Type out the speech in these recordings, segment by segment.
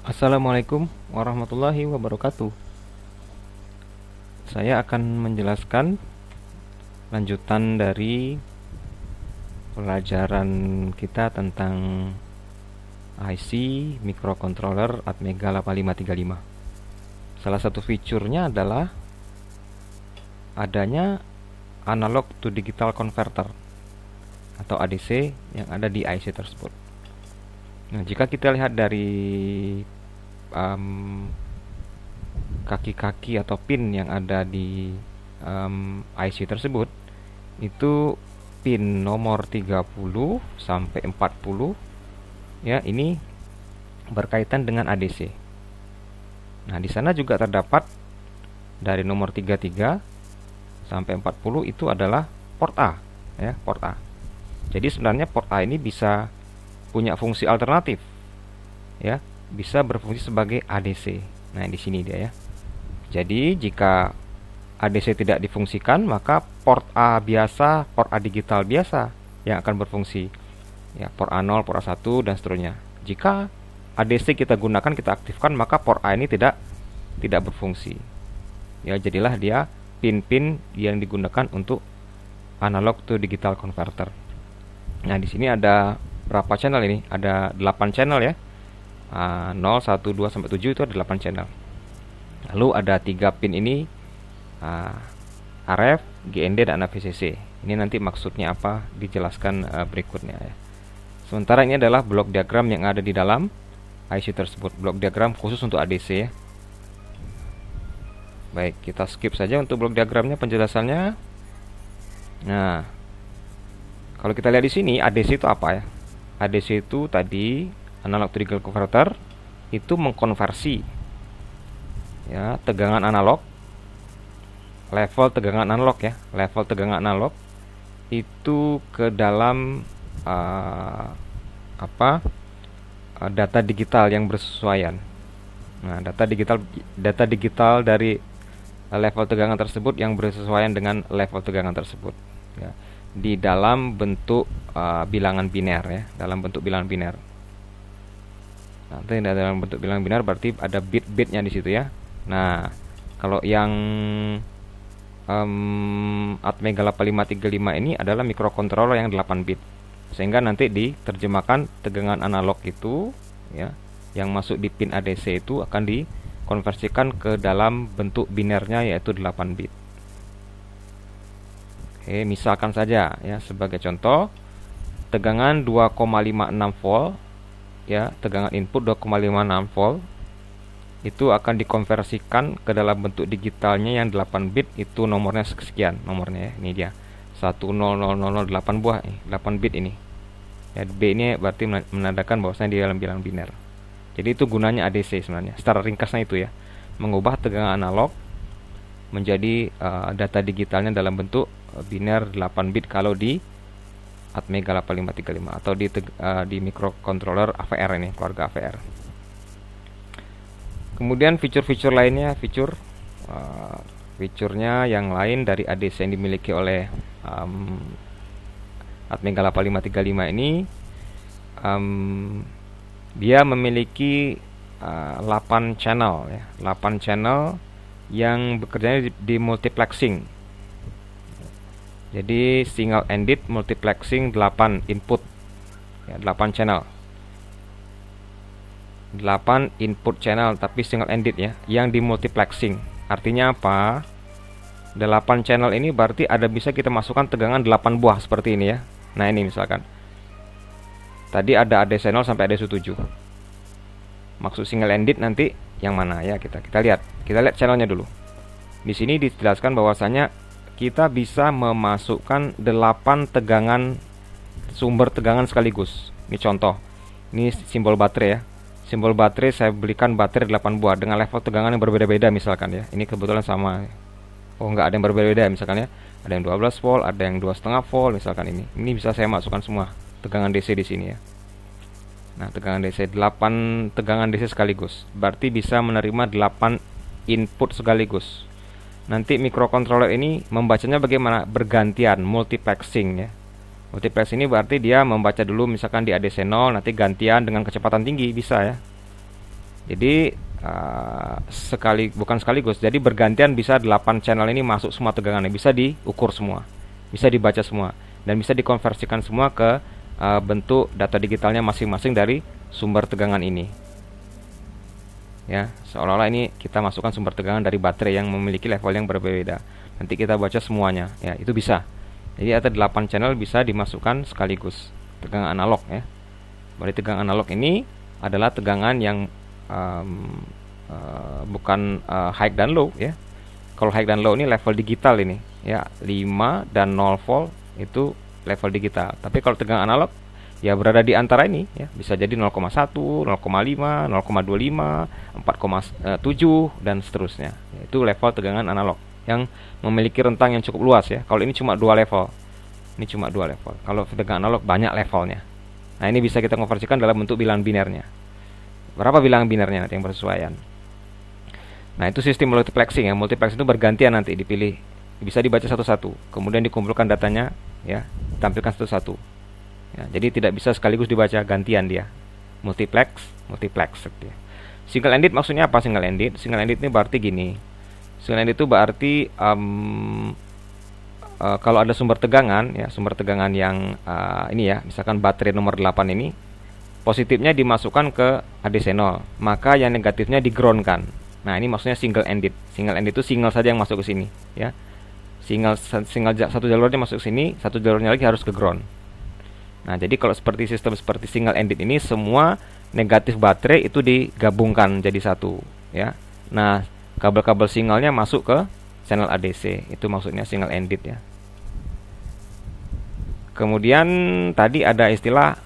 Assalamualaikum warahmatullahi wabarakatuh. Saya akan menjelaskan lanjutan dari pelajaran kita tentang IC microcontroller Atmega 8535. Salah satu fiturnya adalah adanya analog to digital converter atau ADC yang ada di IC tersebut. Nah, jika kita lihat dari kaki-kaki atau pin yang ada di IC tersebut, itu pin nomor 30 sampai 40 ya, ini berkaitan dengan ADC. Nah, di sana juga terdapat dari nomor 33 sampai 40 itu adalah port A ya, port A. Jadi sebenarnya port A ini bisa punya fungsi alternatif ya, bisa berfungsi sebagai ADC. Nah, di sini dia ya. Jadi jika ADC tidak difungsikan, maka port A biasa, port A digital biasa yang akan berfungsi. Ya, port A0, port A1 dan seterusnya. Jika ADC kita gunakan, kita aktifkan, maka port A ini tidak berfungsi. Ya, jadilah dia pin-pin yang digunakan untuk analog to digital converter. Nah, di sini ada berapa channel ini? Ada 8 channel ya. 0, 1, 2 sampai 7 itu ada 8 channel. Lalu ada 3 pin ini, RF, GND dan VCC. Ini nanti maksudnya apa dijelaskan berikutnya ya. Sementara ini adalah blok diagram yang ada di dalam IC tersebut. Blok diagram khusus untuk ADC ya. Baik, kita skip saja untuk blok diagramnya, penjelasannya. Nah, kalau kita lihat di sini ADC itu apa ya? ADC itu tadi analog to digital converter, itu mengkonversi ya tegangan analog, level tegangan analog ya, level tegangan analog itu ke dalam data digital yang bersesuaian. Nah, data digital dari level tegangan tersebut yang bersesuaian dengan level tegangan tersebut ya, di dalam bentuk bilangan biner ya, dalam bentuk bilangan biner. Nanti dalam bentuk bilangan biner berarti ada bit-bitnya di situ ya. Nah, kalau yang Atmega 8535 ini adalah microcontroller yang 8 bit. Sehingga nanti diterjemahkan tegangan analog itu ya, yang masuk di pin ADC itu akan dikonversikan ke dalam bentuk binernya yaitu 8 bit. Oke, misalkan saja ya, sebagai contoh tegangan 2,56 volt ya, tegangan input 2,56 volt itu akan dikonversikan ke dalam bentuk digitalnya yang 8 bit, itu nomornya sekian nomornya ya. Ini dia 1000008 buah 8 bit ini ya. B ini berarti menandakan bahwasanya di dalam bilangan biner. Jadi itu gunanya ADC sebenarnya. Secara ringkasnya itu ya, mengubah tegangan analog menjadi data digitalnya dalam bentuk biner 8 bit kalau di Atmega 8535 atau di microcontroller AVR ini, keluarga AVR. Kemudian fitur-fitur lainnya, fiturnya yang lain dari ADC yang dimiliki oleh Atmega 8535 ini, dia memiliki 8 channel ya, 8 channel yang bekerja di multiplexing. Jadi single ended multiplexing 8 input ya, 8 channel, 8 input channel tapi single ended ya, yang di multiplexing. Artinya apa? 8 channel ini berarti ada bisa kita masukkan tegangan 8 buah seperti ini ya. Nah, ini misalkan tadi ada ADC 0 sampai ADC 7. Maksud single ended nanti yang mana ya, kita lihat channelnya dulu. Di sini dijelaskan bahwasanya kita bisa memasukkan 8 tegangan, sumber tegangan sekaligus. Ini contoh. Ini simbol baterai ya. Simbol baterai, saya belikan baterai 8 buah dengan level tegangan yang berbeda-beda misalkan ya. Ini kebetulan sama. Oh, enggak, ada yang berbeda-beda misalkan ya. Ada yang 12 volt, ada yang 2,5 volt misalkan ini. Ini bisa saya masukkan semua tegangan DC di sini ya. Nah, tegangan DC 8 tegangan DC sekaligus. Berarti bisa menerima 8 input sekaligus. Nanti microcontroller ini membacanya bagaimana? Bergantian, multiplexing ya. Multiplex ini berarti dia membaca dulu misalkan di ADC 0, nanti gantian dengan kecepatan tinggi, bisa ya. Jadi bukan sekaligus. Jadi bergantian bisa 8 channel ini masuk semua tegangannya, bisa diukur semua, bisa dibaca semua, dan bisa dikonversikan semua ke bentuk data digitalnya masing-masing dari sumber tegangan ini. Ya, seolah-olah ini kita masukkan sumber tegangan dari baterai yang memiliki level yang berbeda. Nanti kita baca semuanya, ya itu bisa. Jadi ada 8 channel bisa dimasukkan sekaligus, tegangan analog ya. Berarti tegangan analog ini adalah tegangan yang bukan high dan low ya. Kalau high dan low ini level digital ini ya, 5 dan 0 volt itu level digital. Tapi kalau tegangan analog ya berada di antara ini ya, bisa jadi 0,1, 0,5, 0,25, 4,7 dan seterusnya. Itu level tegangan analog yang memiliki rentang yang cukup luas ya. Kalau ini cuma 2 level. Ini cuma 2 level. Kalau tegangan analog banyak levelnya. Nah, ini bisa kita konversikan dalam bentuk bilangan binernya. Berapa bilangan binernya nanti yang bersesuaian. Nah, itu sistem multiplexing ya. Multiplexing itu bergantian nanti dipilih. Bisa dibaca satu-satu, kemudian dikumpulkan datanya ya, tampilkan satu-satu. Ya, jadi tidak bisa sekaligus dibaca, gantian dia. Multiplex ya. Single ended maksudnya apa single ended? Single ended ini berarti gini. Single ended itu berarti kalau ada sumber tegangan ya, sumber tegangan yang ini ya, misalkan baterai nomor 8 ini, positifnya dimasukkan ke ADC0, maka yang negatifnya di-ground-kan. Nah, ini maksudnya single ended. Single ended itu single saja yang masuk ke sini ya. Single satu jalurnya masuk ke sini, satu jalurnya lagi harus ke ground. Nah, jadi kalau seperti sistem seperti single ended ini, semua negatif baterai itu digabungkan jadi satu ya. Nah, kabel-kabel signalnya masuk ke channel ADC, itu maksudnya single ended ya. Kemudian tadi ada istilah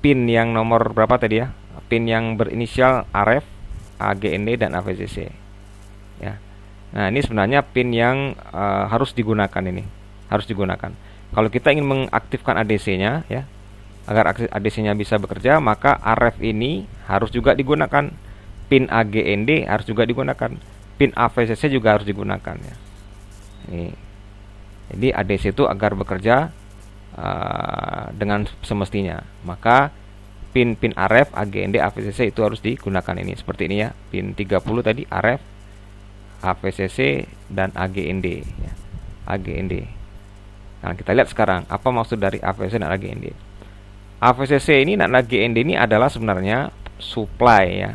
pin yang nomor berapa tadi ya? Pin yang berinisial RF, AGND dan AVCC ya. Nah, ini sebenarnya pin yang harus digunakan ini. Harus digunakan. Kalau kita ingin mengaktifkan ADC-nya ya, agar ADC-nya bisa bekerja, maka RF ini harus juga digunakan. Pin AGND harus juga digunakan. Pin AVCC juga harus digunakan ya. Ini. Jadi ADC itu agar bekerja dengan semestinya, maka pin-pin RF, AGND, AVCC itu harus digunakan ini. Seperti ini ya, pin 30 tadi RF, AVCC dan AGND ya. AGND. Nah, kita lihat sekarang apa maksud dari AVCC dan AGND. AVCC ini dan AGND ini adalah sebenarnya supply ya.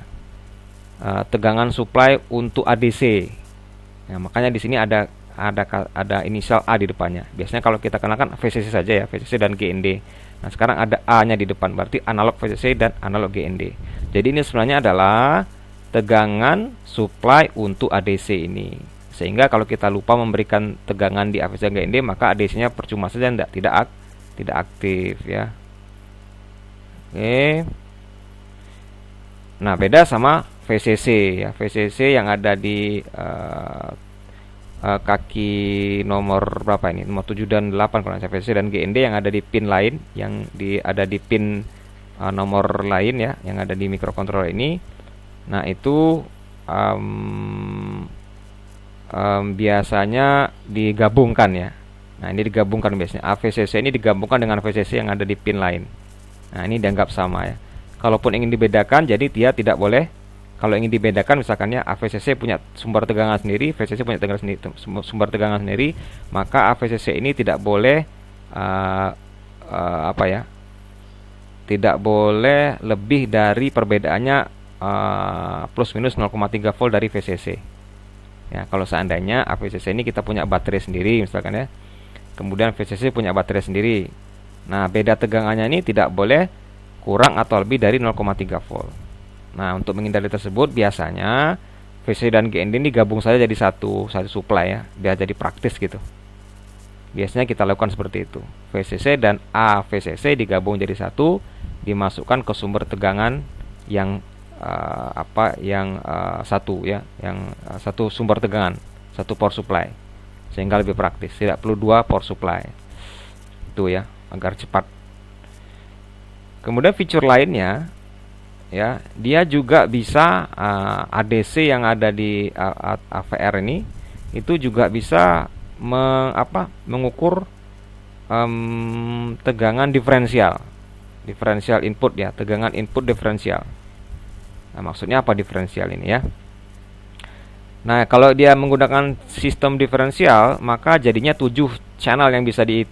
Tegangan supply untuk ADC. Nah, makanya di sini ada inisial A di depannya. Biasanya kalau kita kenakan VCC saja ya, VCC dan GND. Nah, sekarang ada A-nya di depan, berarti analog VCC dan analog GND. Jadi ini sebenarnya adalah tegangan supply untuk ADC ini. Sehingga kalau kita lupa memberikan tegangan di AVCC dan GND, maka ADC-nya percuma saja, tidak aktif ya. Oke. Nah, beda sama VCC ya. VCC yang ada di kaki nomor berapa ini? Nomor 7 dan 8 kalau VCC dan GND yang ada di pin lain, yang ada di pin nomor lain ya, yang ada di microcontroller ini. Nah, itu biasanya digabungkan ya. Nah, ini digabungkan biasanya. AVCC ini digabungkan dengan VCC yang ada di pin lain. Nah, ini dianggap sama ya. Kalaupun ingin dibedakan, jadi dia tidak boleh. Kalau ingin dibedakan, misalkannya AVCC punya sumber tegangan sendiri, VCC punya sumber tegangan sendiri, maka AVCC ini tidak boleh tidak boleh lebih dari perbedaannya plus minus 0,3 volt dari VCC. Ya, kalau seandainya AVCC ini kita punya baterai sendiri, misalkan ya, kemudian VCC punya baterai sendiri. Nah, beda tegangannya ini tidak boleh kurang atau lebih dari 0,3 volt. Nah, untuk menghindari tersebut biasanya VCC dan GND ini gabung saja jadi satu supply ya, biar jadi praktis gitu. Biasanya kita lakukan seperti itu. VCC dan AVCC digabung jadi satu, dimasukkan ke sumber tegangan yang satu ya, yang satu sumber tegangan, satu power supply, sehingga lebih praktis. Tidak perlu 2 power supply. Itu ya, agar cepat. Kemudian fitur lainnya ya, dia juga bisa ADC yang ada di AVR ini itu juga bisa mengukur tegangan diferensial input ya, tegangan input diferensial. Nah, maksudnya apa diferensial ini ya? Nah, kalau dia menggunakan sistem diferensial, maka jadinya 7 channel yang bisa 7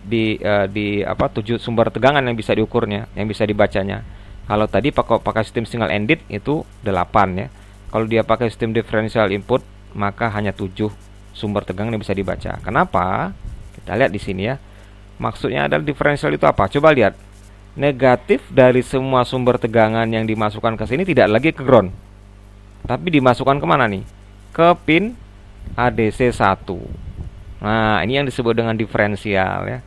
sumber tegangan yang bisa diukurnya, yang bisa dibacanya. Kalau tadi pakai sistem single ended itu 8 ya. Kalau dia pakai sistem differential input, maka hanya 7 sumber tegangan yang bisa dibaca. Kenapa? Kita lihat di sini ya. Maksudnya adalah diferensial itu apa? Coba lihat. Negatif dari semua sumber tegangan yang dimasukkan ke sini tidak lagi ke ground, tapi dimasukkan kemana nih? Ke pin ADC1. Nah, ini yang disebut dengan diferensial ya.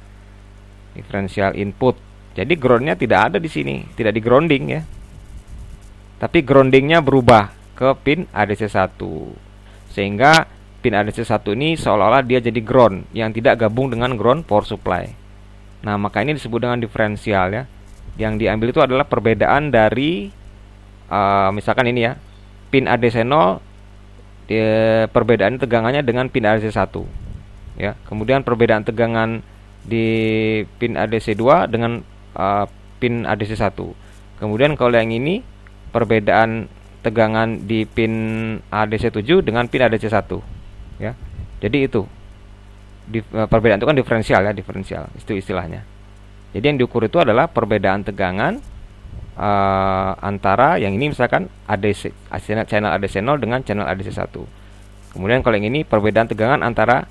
Diferensial input. Jadi groundnya tidak ada di sini, tidak di grounding ya. Tapi groundingnya berubah ke pin ADC1. Sehingga pin ADC1 ini seolah-olah dia jadi ground yang tidak gabung dengan ground power supply. Nah, maka ini disebut dengan diferensial ya. Yang diambil itu adalah perbedaan dari misalkan ini ya, pin ADC0, perbedaan tegangannya dengan pin ADC1 ya. Kemudian perbedaan tegangan di pin ADC2 dengan pin ADC1. Kemudian kalau yang ini perbedaan tegangan di pin ADC7 dengan pin ADC1 ya. Jadi itu perbedaan itu kan diferensial ya, diferensial itu istilahnya. Jadi yang diukur itu adalah perbedaan tegangan antara yang ini misalkan ADC, channel ADC0 dengan channel ADC1. Kemudian kalau yang ini perbedaan tegangan antara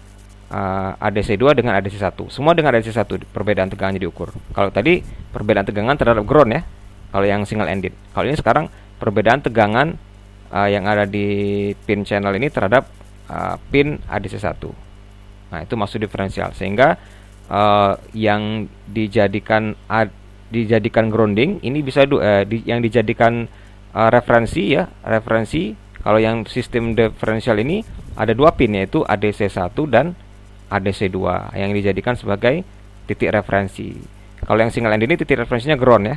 ADC2 dengan ADC1. Semua dengan ADC1 perbedaan tegangannya diukur. Kalau tadi perbedaan tegangan terhadap ground ya, kalau yang single ended. Kalau ini sekarang perbedaan tegangan yang ada di pin channel ini terhadap pin ADC1. Nah, itu maksud diferensial. Sehingga yang dijadikan grounding ini bisa yang dijadikan referensi ya, referensi. Kalau yang sistem diferensial ini ada 2 pin, yaitu ADC1 dan ADC2 yang dijadikan sebagai titik referensi. Kalau yang single end ini titik referensinya ground ya.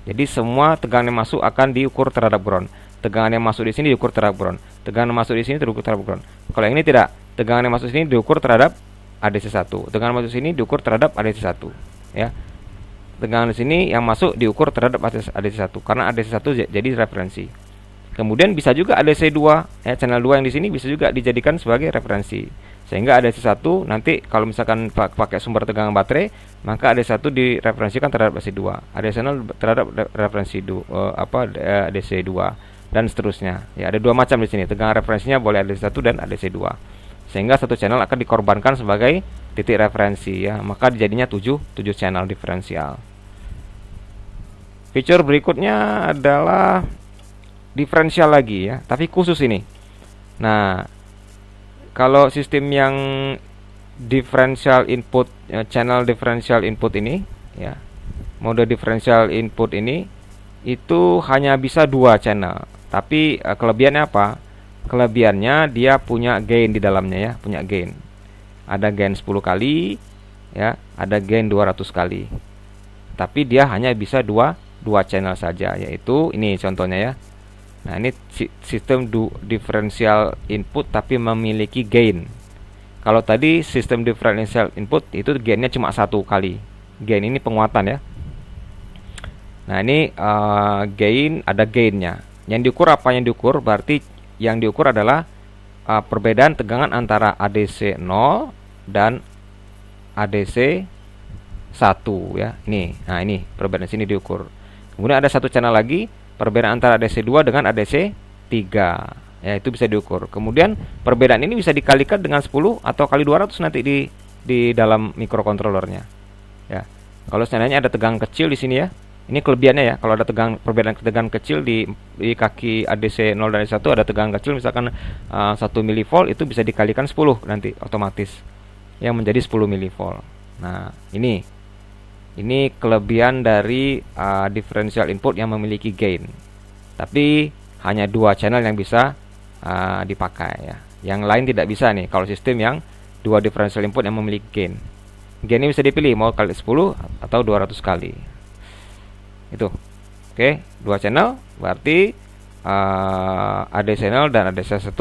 Jadi semua tegangan yang masuk akan diukur terhadap ground. Tegangan yang masuk di sini diukur terhadap ground. Tegangan yang masuk di sini diukur terhadap ground. Kalau yang ini tidak, tegangan yang masuk di sini diukur terhadap ADC1. Tegangan masuk sini diukur terhadap ADC1 ya. Tegangan di sini yang masuk diukur terhadap ADC1 karena ADC1 jadi referensi. Kemudian bisa juga ADC2 ya, channel 2 yang di sini bisa juga dijadikan sebagai referensi. Sehingga ADC1 nanti kalau misalkan pakai sumber tegangan baterai, maka ADC1 direferensikan terhadap ADC2, ADC0 terhadap referensi ADC2 dan seterusnya. Ya, ada 2 macam di sini. Tegangan referensinya boleh ADC1 dan ADC2. Sehingga satu channel akan dikorbankan sebagai titik referensi ya, maka jadinya 7 channel diferensial. Feature berikutnya adalah diferensial lagi ya, tapi khusus ini. Nah, kalau sistem yang differential input channel differential input ini ya, mode differential input ini itu hanya bisa 2 channel. Tapi kelebihannya apa? Kelebihannya dia punya gain di dalamnya ya, punya gain. Ada gain 10 kali ya, ada gain 200 kali. Tapi dia hanya bisa 2 channel saja, yaitu ini contohnya ya. Nah, ini sistem differential input tapi memiliki gain. Kalau tadi sistem differential input itu gainnya cuma 1 kali. Gain ini penguatan ya. Nah, ini gain, ada gainnya. Yang diukur apa yang diukur? Berarti yang diukur adalah perbedaan tegangan antara ADC0 dan ADC1 ya. Nah, ini perbedaan sini diukur. Kemudian ada 1 channel lagi, perbedaan antara ADC2 dengan ADC3. Ya, itu bisa diukur. Kemudian perbedaan ini bisa dikalikan dengan 10 atau kali 200 nanti di dalam microcontrollernya. Ya. Kalau seandainya ada tegangan kecil di sini ya. Ini kelebihannya ya, kalau ada perbedaan tegangan kecil di kaki ADC0 dan ADC1 ada tegangan kecil misalkan 1 mV, itu bisa dikalikan 10 nanti otomatis yang menjadi 10 mV. Nah, ini kelebihan dari differential input yang memiliki gain. Tapi hanya 2 channel yang bisa dipakai ya. Yang lain tidak bisa nih kalau sistem yang 2 differential input yang memiliki gain. Gain ini bisa dipilih mau kali 10 atau 200 kali. Itu. Oke, 2 channel berarti ADC0 dan ADC1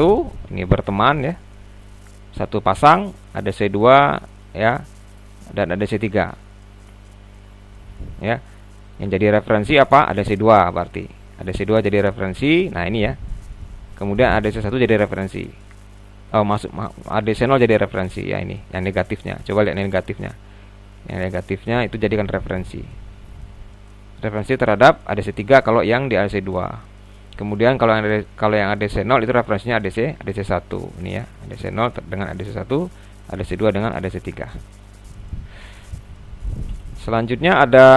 ini berteman ya. Satu pasang, ADC2 ya dan ADC3. Ya. Yang jadi referensi apa? ADC2 berarti. ADC2 jadi referensi. Nah, ini ya. Kemudian ADC1 jadi referensi. Oh, ADC0 jadi referensi ya, ini yang negatifnya. Coba lihat negatifnya. Yang negatifnya itu jadikan referensi. Referensi terhadap ADC3 kalau yang di ADC2. Kemudian kalau yang ADC0 itu referensinya ADC1 ini ya. ADC0 dengan ADC1, ADC2 dengan ADC3. Selanjutnya ada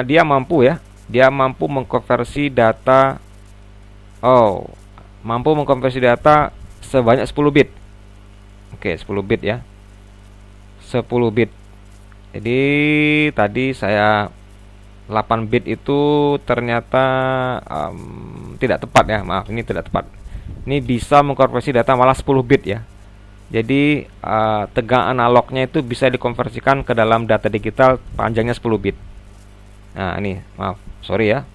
dia mampu ya. Dia mampu mengkonversi data sebanyak 10 bit. Oke, 10 bit ya. 10 bit. Jadi tadi saya 8 bit itu ternyata tidak tepat ya. Maaf, ini tidak tepat. Ini bisa mengkonversi data malah 10 bit ya. Jadi tegangan analognya itu bisa dikonversikan ke dalam data digital panjangnya 10 bit. Nah, ini maaf, sorry ya.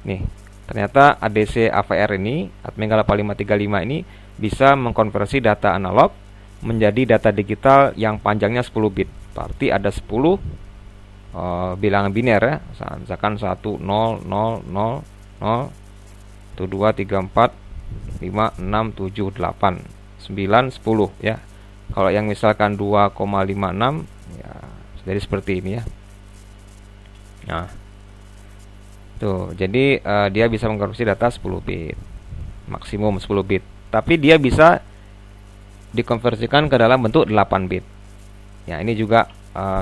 Nih, ternyata ADC AVR ini, Atmega 8535 ini bisa mengkonversi data analog menjadi data digital yang panjangnya 10 bit. Berarti ada 10 bilangan biner ya. Misalkan 1 0 0 0 0 1 2 3 4 5 6 7 8 9 10 ya. Kalau yang misalkan 2,56 ya jadi seperti ini ya. Nah, tuh, jadi dia bisa mengkonversi data 10 bit. Maksimum 10 bit. Tapi dia bisa dikonversikan ke dalam bentuk 8 bit. Ya, ini juga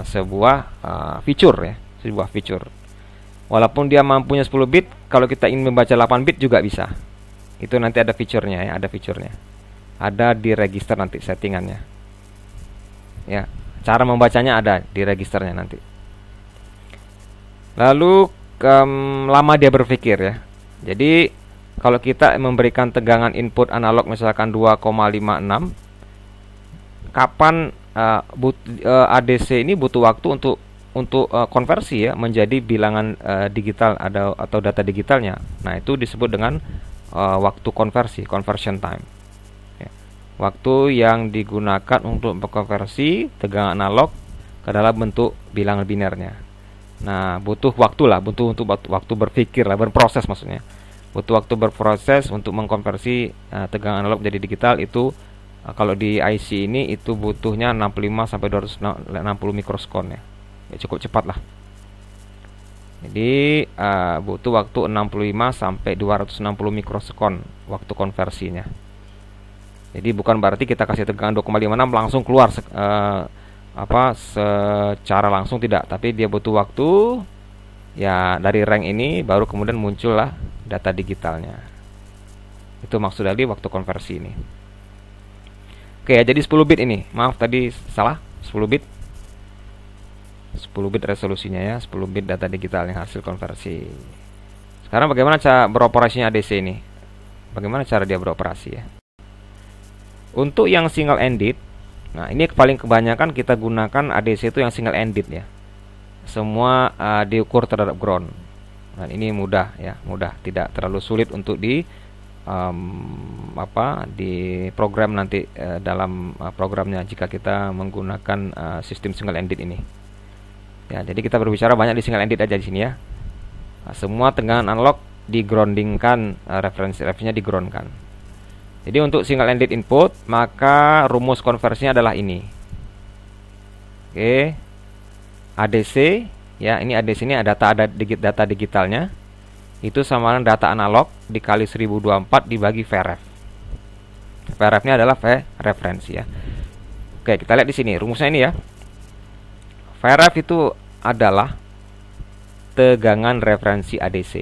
sebuah feature ya, sebuah feature. Walaupun dia mampunya 10 bit, kalau kita ingin membaca 8 bit juga bisa. Itu nanti ada fiturnya ya, ada fiturnya. Ada di register nanti settingannya. Ya, cara membacanya ada di registernya nanti. Lalu lama dia berpikir ya. Jadi kalau kita memberikan tegangan input analog misalkan 2,56, kapan ADC ini butuh waktu untuk konversi ya menjadi bilangan digital atau data digitalnya. Nah, itu disebut dengan waktu konversi, conversion time. Ya. Waktu yang digunakan untuk mengkonversi tegangan analog ke dalam bentuk bilangan binernya. Nah, butuh waktu lah, butuh waktu berpikir lah, berproses maksudnya. Butuh waktu berproses untuk mengkonversi tegangan analog menjadi digital itu. Kalau di IC ini itu butuhnya 65 sampai 260 mikrosekon ya. Ya cukup cepat lah. Jadi butuh waktu 65 sampai 260 mikrosekon waktu konversinya. Jadi bukan berarti kita kasih tegangan 2,56 langsung keluar secara langsung, tidak, tapi dia butuh waktu ya. Dari rank ini baru kemudian muncullah data digitalnya. Itu maksud dari waktu konversi ini. Oke ya, jadi 10 bit ini. Maaf tadi salah, 10 bit. 10 bit resolusinya ya, 10 bit data digitalnya hasil konversi. Sekarang bagaimana cara beroperasinya ADC ini? Bagaimana cara dia beroperasi ya? Untuk yang single ended, nah ini paling kebanyakan kita gunakan ADC itu yang single ended ya. Semua diukur terhadap ground. Dan ini mudah ya, mudah, tidak terlalu sulit untuk di program nanti dalam programnya jika kita menggunakan sistem single ended ini. Ya, jadi kita berbicara banyak di single ended aja di sini ya. Nah, semua tegangan analog di-groundingkan, referensinya di-groundkan. Jadi untuk single ended input, maka rumus konversinya adalah ini. Oke. ADC ya, ini ADC ini ada data digitalnya. Itu sama dengan data analog dikali 1024 dibagi VREF. VREF-nya adalah referensi ya. Oke, kita lihat di sini rumusnya ini ya. VREF itu adalah tegangan referensi ADC.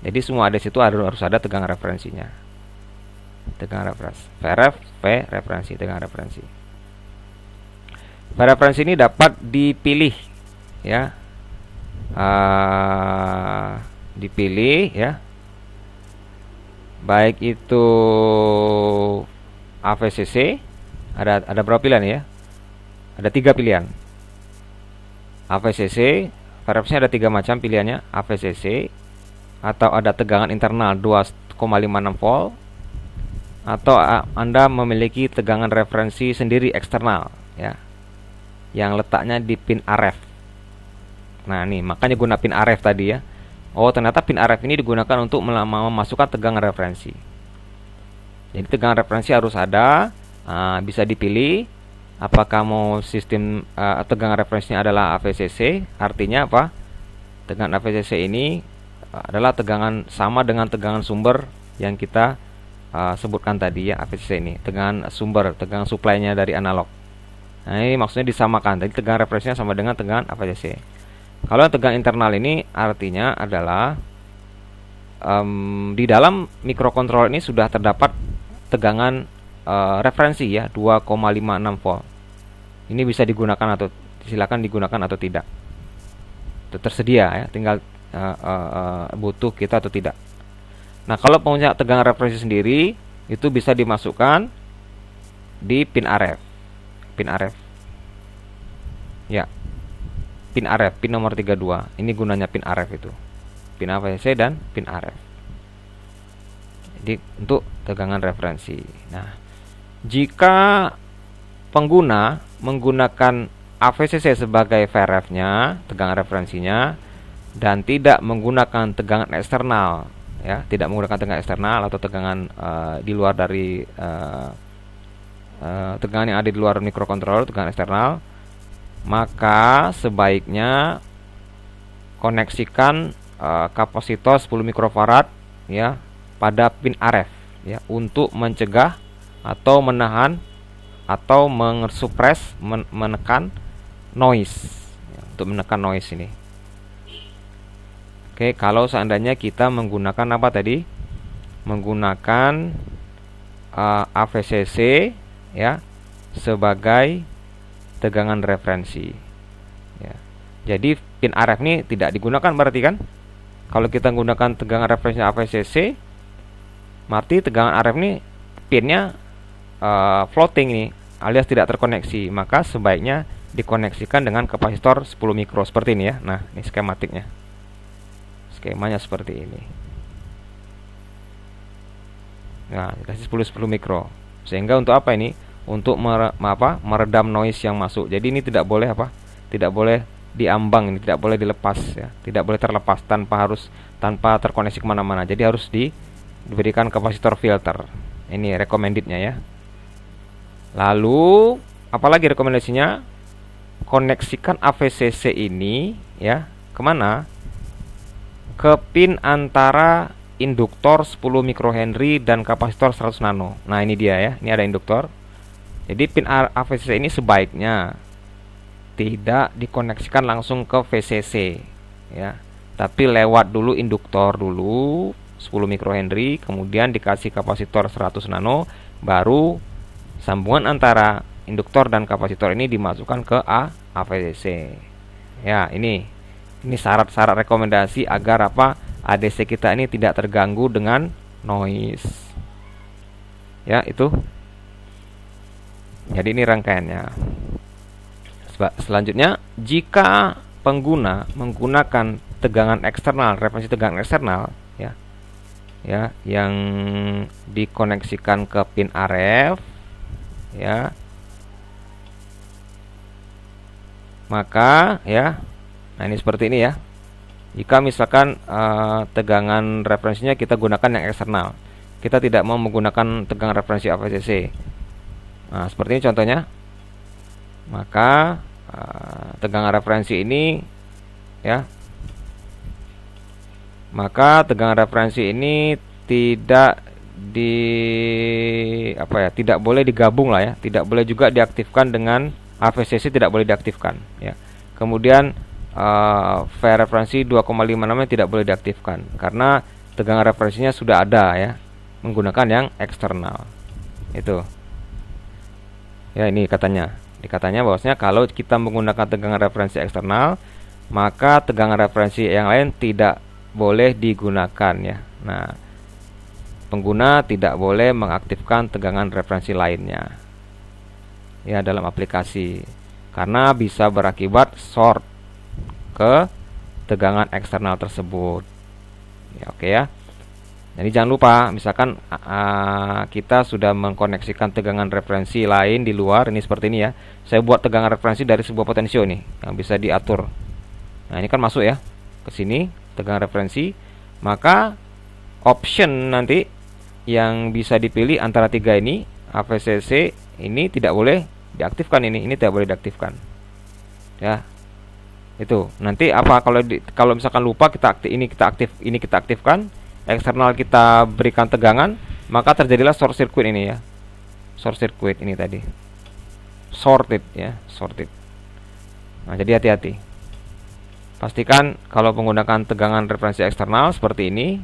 Jadi semua ADC itu harus ada tegangan referensinya. Tegangan referensi. VREF, V referensi, tegangan referensi. Referensi ini dapat dipilih ya. Dipilih ya, baik itu AVCC, ada berapa pilihan ya? Ada 3 pilihan. AVCC, VREF-nya ada 3 macam pilihannya. AVCC, atau ada tegangan internal 2,56 volt, atau Anda memiliki tegangan referensi sendiri eksternal ya, yang letaknya di pin RF. Nah, nih makanya guna pin RF tadi ya. Oh, ternyata pin RF ini digunakan untuk memasukkan tegangan referensi. Jadi tegangan referensi harus ada. Bisa dipilih apakah mau sistem tegangan referensinya adalah AVCC. Artinya apa? Tegangan AVCC ini adalah tegangan sama dengan tegangan sumber yang kita sebutkan tadi ya, AVCC ini. Tegangan sumber, tegangan supply-nya dari analog. Nah, ini maksudnya disamakan. Jadi tegangan referensinya sama dengan tegangan AVCC. Kalau tegangan internal ini artinya adalah di dalam mikrokontroler ini sudah terdapat tegangan referensi ya, 2,56 volt. Ini bisa digunakan atau silakan digunakan atau tidak. Itu tersedia ya, tinggal butuh kita atau tidak. Nah, kalau punya tegangan referensi sendiri itu bisa dimasukkan di pin RF. Pin RF. Ya. Pin RF, pin nomor 32. Ini gunanya pin RF itu. Pin AVCC dan pin RF. Jadi untuk tegangan referensi. Nah, jika pengguna menggunakan AVCC sebagai VRF-nya, tegangan referensinya, dan tidak menggunakan tegangan eksternal, ya, tidak menggunakan tegangan eksternal atau tegangan di luar dari tegangan yang ada di luar mikrokontroler, tegangan eksternal, maka sebaiknya koneksikan kapasitor 10 mikrofarad ya pada pin RF ya untuk mencegah atau menahan atau mengsupres menekan noise ya, untuk menekan noise ini. Oke, kalau seandainya kita menggunakan apa tadi? Menggunakan AVCC ya sebagai tegangan referensi ya. Jadi pin RF ini tidak digunakan berarti kan? Kalau kita menggunakan tegangan referensi AVCC, berarti tegangan RF ini pinnya floating nih, alias tidak terkoneksi. Maka sebaiknya dikoneksikan dengan kapasitor 10 mikro seperti ini ya. Nah, ini skematiknya. Skemanya seperti ini. Nah, dikasih 10 mikro. Sehingga untuk apa ini? Untuk meredam noise yang masuk. Jadi ini tidak boleh apa? Tidak boleh diambang, ini tidak boleh dilepas ya. Tidak boleh terlepas tanpa terkoneksi kemana-mana. Jadi harus diberikan kapasitor filter. Ini recommendednya ya. Lalu apalagi rekomendasinya? Koneksikan AVCC ini ya kemana? Ke pin antara induktor 10 mikrohenry dan kapasitor 100 nano. Nah, ini dia ya. Ini ada induktor. Jadi pin AVCC ini sebaiknya tidak dikoneksikan langsung ke VCC ya, tapi lewat dulu induktor dulu 10 mikrohenry, kemudian dikasih kapasitor 100 nano, baru sambungan antara induktor dan kapasitor ini dimasukkan ke AVCC. Ya, ini syarat-syarat rekomendasi agar apa? ADC kita ini tidak terganggu dengan noise. Ya, itu. Jadi ini rangkaiannya. Selanjutnya, jika pengguna menggunakan tegangan eksternal, referensi tegangan eksternal ya, yang dikoneksikan ke pin RF ya, maka ya, nah ini seperti ini ya. Jika misalkan tegangan referensinya kita gunakan yang eksternal, kita tidak mau menggunakan tegangan referensi AVCC. Nah, seperti ini contohnya. Maka tegangan referensi ini ya. Maka tegangan referensi ini tidak tidak boleh digabung lah ya. Tidak boleh juga diaktifkan dengan AVCC, tidak boleh diaktifkan ya. Kemudian referensi 2,56 tidak boleh diaktifkan karena tegangan referensinya sudah ada ya, menggunakan yang eksternal. Itu. Ya, ini dikatanya bahwasanya kalau kita menggunakan tegangan referensi eksternal, maka tegangan referensi yang lain tidak boleh digunakan ya. Nah, pengguna tidak boleh mengaktifkan tegangan referensi lainnya ya dalam aplikasi, karena bisa berakibat short ke tegangan eksternal tersebut ya. Oke ya. Jadi jangan lupa, misalkan kita sudah mengkoneksikan tegangan referensi lain di luar, ini seperti ini ya. Saya buat tegangan referensi dari sebuah potensio nih yang bisa diatur. Nah, ini kan masuk ya ke sini. tegangan referensi, maka option nanti yang bisa dipilih antara tiga ini, AVCC ini tidak boleh diaktifkan, ini tidak boleh diaktifkan. Ya. Itu. Nanti apa kalau misalkan lupa kita aktifkan, eksternal kita berikan tegangan, maka terjadilah short circuit ini ya. Short circuit ini tadi. Shorted ya, shorted. Nah, jadi hati-hati. Pastikan kalau menggunakan tegangan referensi eksternal seperti ini,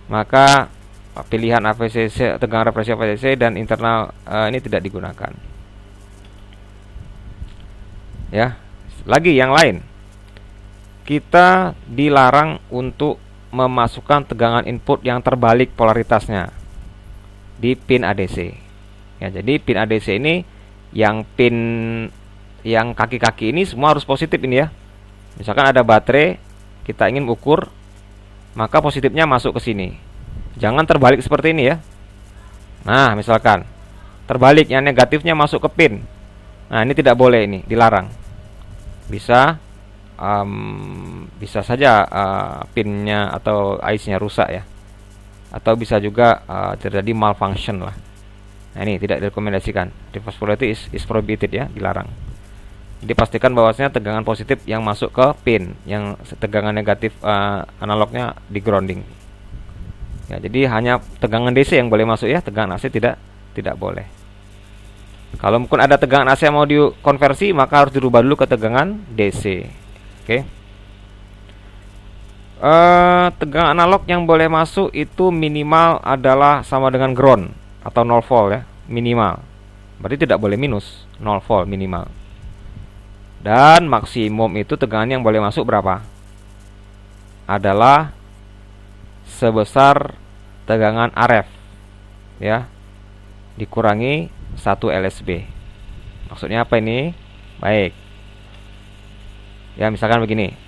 maka pilihan AVCC, tegangan referensi AVCC dan internal ini tidak digunakan. Ya. Lagi yang lain. Kita dilarang untuk memasukkan tegangan input yang terbalik polaritasnya di pin ADC. Ya, jadi pin ADC ini yang pin yang kaki-kaki ini semua harus positif ini ya. Misalkan ada baterai, kita ingin ukur, maka positifnya masuk ke sini. Jangan terbalik seperti ini ya. Nah, misalkan terbalik, yang negatifnya masuk ke pin. Nah, ini tidak boleh, ini dilarang. Bisa saja pinnya atau IC-nya rusak ya, atau bisa juga terjadi malfunction lah. Nah, ini tidak direkomendasikan. Reverse polarity is prohibited ya, dilarang. Jadi pastikan bahwasanya tegangan positif yang masuk ke pin, yang tegangan negatif analognya di grounding. Ya, jadi hanya tegangan DC yang boleh masuk ya, tegangan AC tidak boleh. Kalau mungkin ada tegangan AC yang mau dikonversi, maka harus dirubah dulu ke tegangan DC. Oke. Tegangan analog yang boleh masuk itu minimal adalah sama dengan ground atau 0 volt ya, minimal. Berarti tidak boleh minus, 0 volt minimal. Dan maksimum itu tegangan yang boleh masuk berapa? Adalah sebesar tegangan RF ya, dikurangi 1 LSB. Maksudnya apa ini? Baik. Ya, misalkan begini.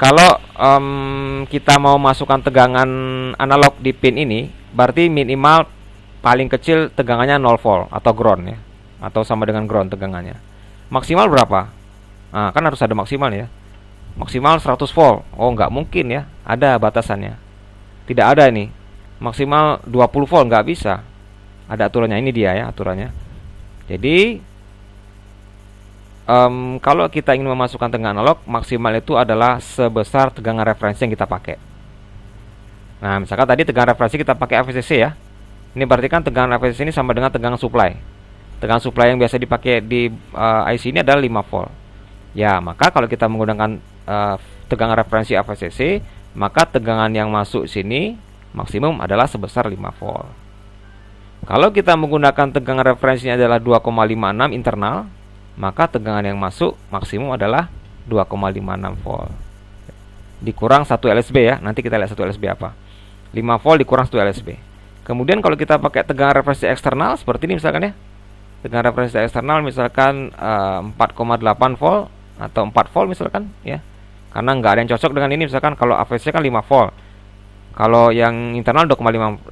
Kalau kita mau masukkan tegangan analog di pin ini, berarti minimal paling kecil tegangannya 0 volt atau ground ya, atau sama dengan ground tegangannya. Maksimal berapa? Nah, kan harus ada maksimal ya. Maksimal 100 volt. Oh, nggak mungkin ya, ada batasannya. Tidak ada ini. Maksimal 20 volt nggak bisa. Ada aturannya, ini dia ya aturannya. Jadi kalau kita ingin memasukkan tegangan analog, maksimal itu adalah sebesar tegangan referensi yang kita pakai. Nah, misalkan tadi tegangan referensi kita pakai AVCC ya. Ini berarti kan tegangan referensi ini sama dengan tegangan supply. Tegangan supply yang biasa dipakai di IC ini adalah 5 volt. Ya, maka kalau kita menggunakan tegangan referensi AVCC, maka tegangan yang masuk sini maksimum adalah sebesar 5 volt. Kalau kita menggunakan tegangan referensinya adalah 2,56 internal, maka tegangan yang masuk maksimum adalah 2,56 volt. Dikurang 1 LSB ya. Nanti kita lihat 1 LSB apa. 5 volt dikurang 1 LSB. Kemudian kalau kita pakai tegangan referensi eksternal seperti ini misalkan ya. Tegangan referensi eksternal misalkan 4,8 volt atau 4 volt misalkan ya. Karena nggak ada yang cocok dengan ini, misalkan kalau AVC kan 5 volt. Kalau yang internal 2,56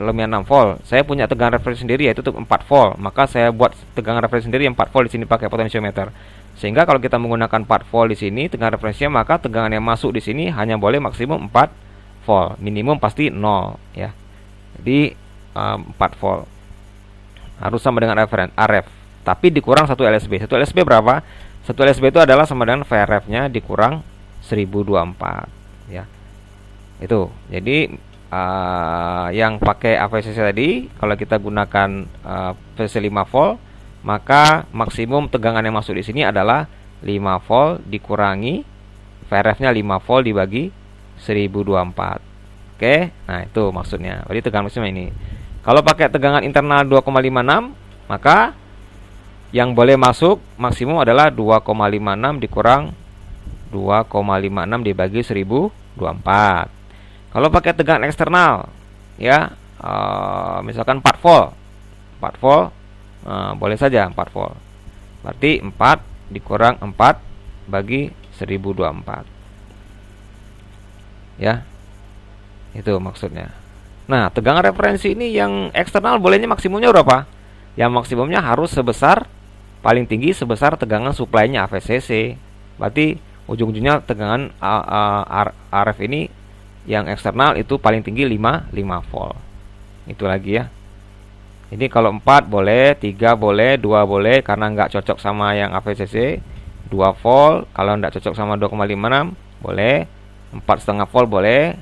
volt. Saya punya tegangan referensi sendiri yaitu 4 volt. Maka saya buat tegangan referensi sendiri yang 4 volt di sini pakai potensiometer. Sehingga kalau kita menggunakan 4 volt di sini tegangan referensinya, maka tegangan yang masuk di sini hanya boleh maksimum 4 volt. Minimum pasti 0 ya. Jadi 4 volt. Harus sama dengan RF. Tapi dikurang 1 LSB. 1 LSB berapa? 1 LSB itu adalah sama dengan VRF-nya dikurang 1024 ya. Itu. Jadi yang pakai AVCC tadi, kalau kita gunakan VCC 5 volt, maka maksimum tegangan yang masuk di sini adalah 5 volt dikurangi VRF-nya 5 volt dibagi 1024. Oke, nah itu maksudnya. Jadi tegangan maksimum ini. Kalau pakai tegangan internal 2,56, maka yang boleh masuk maksimum adalah 2,56 dikurang 2,56 dibagi 1024. Kalau pakai tegangan eksternal ya, misalkan 4 volt. 4 volt boleh saja 4 volt. Berarti 4 dikurang 4 bagi 1024. Ya. Itu maksudnya. Nah, tegangan referensi ini yang eksternal bolehnya maksimumnya berapa? Yang maksimumnya harus sebesar, paling tinggi sebesar tegangan supply-nya AVCC. Berarti ujung-ujungnya tegangan RF ini yang eksternal itu paling tinggi 5 volt. Itu lagi ya. Jadi kalau 4 boleh, 3 boleh, 2 boleh karena nggak cocok sama yang AVCC. 2 volt, kalau nggak cocok sama 2,56 boleh, 4,5 volt boleh.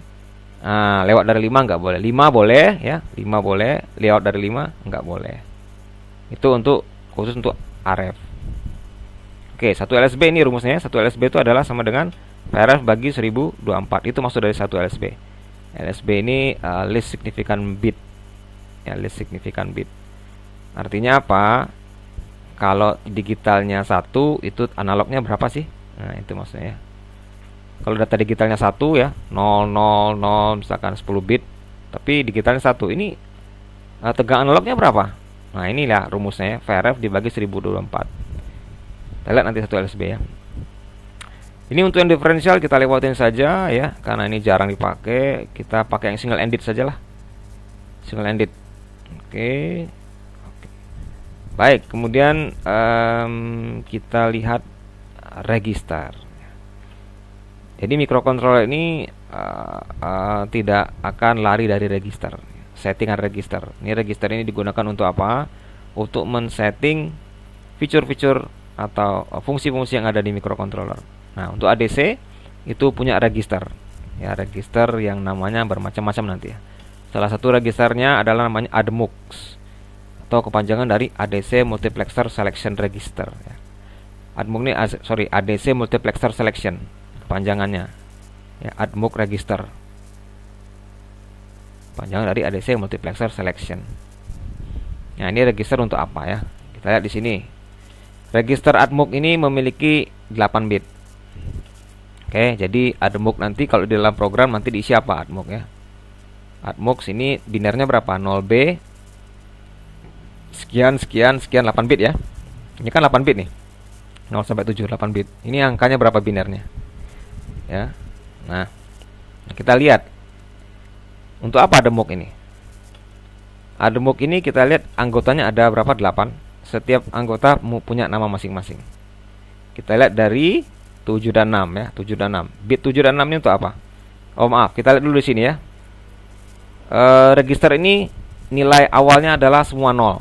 Nah, lewat dari 5 nggak boleh. 5 boleh ya, 5 boleh, lewat dari 5 nggak boleh. Itu untuk khusus untuk RF. Oke, 1 LSB ini rumusnya. 1 LSB itu adalah sama dengan VRF bagi 1024. Itu maksud dari 1 LSB. LSB ini least significant bit. Ya, least significant bit. Artinya apa? Kalau digitalnya 1, itu analognya berapa sih? Nah, itu maksudnya ya. Kalau data digitalnya 1 ya, 0, 0, 0, misalkan 10 bit. Tapi digitalnya 1. Ini tegangan analognya berapa? Nah, inilah rumusnya ya. VRF dibagi 1024. Kita lihat nanti 1 LSB ya. Ini untuk yang diferensial kita lewatin saja ya, karena ini jarang dipakai. Kita pakai yang single ended sajalah. Single ended. Oke. Baik, kemudian kita lihat register. Jadi microcontroller ini tidak akan lari dari register. Settingan register. Ini register ini digunakan untuk apa? Untuk men-setting fitur-fitur atau fungsi-fungsi yang ada di microcontroller. Nah, untuk ADC itu punya register. Ya, register yang namanya bermacam-macam nanti ya. Salah satu registernya adalah namanya ADMUX atau kepanjangan dari ADC Multiplexer Selection Register ya. ADMUX ini ADC Multiplexer Selection kepanjangannya. Ya, ADMUX register. Panjangan dari ADC Multiplexer Selection. Nah, ini register untuk apa ya? Kita lihat di sini. Register ADMUX ini memiliki 8 bit. Oke, jadi ADMUX nanti kalau di dalam program nanti diisi apa ADMUX ya? ADMUX ini binernya berapa? 0B sekian 8 bit ya. Ini kan 8 bit nih. 0 sampai 7 8 bit. Ini angkanya berapa binernya? Ya. Nah, kita lihat. Untuk apa ADMUX ini? ADMUX ini kita lihat anggotanya ada berapa? 8. Setiap anggota punya nama masing-masing. Kita lihat dari 7 dan 6 ya, 7 dan 6. Bit 7 dan 6 ini untuk apa? Oh maaf, kita lihat dulu di sini ya. Register ini nilai awalnya adalah semua 0.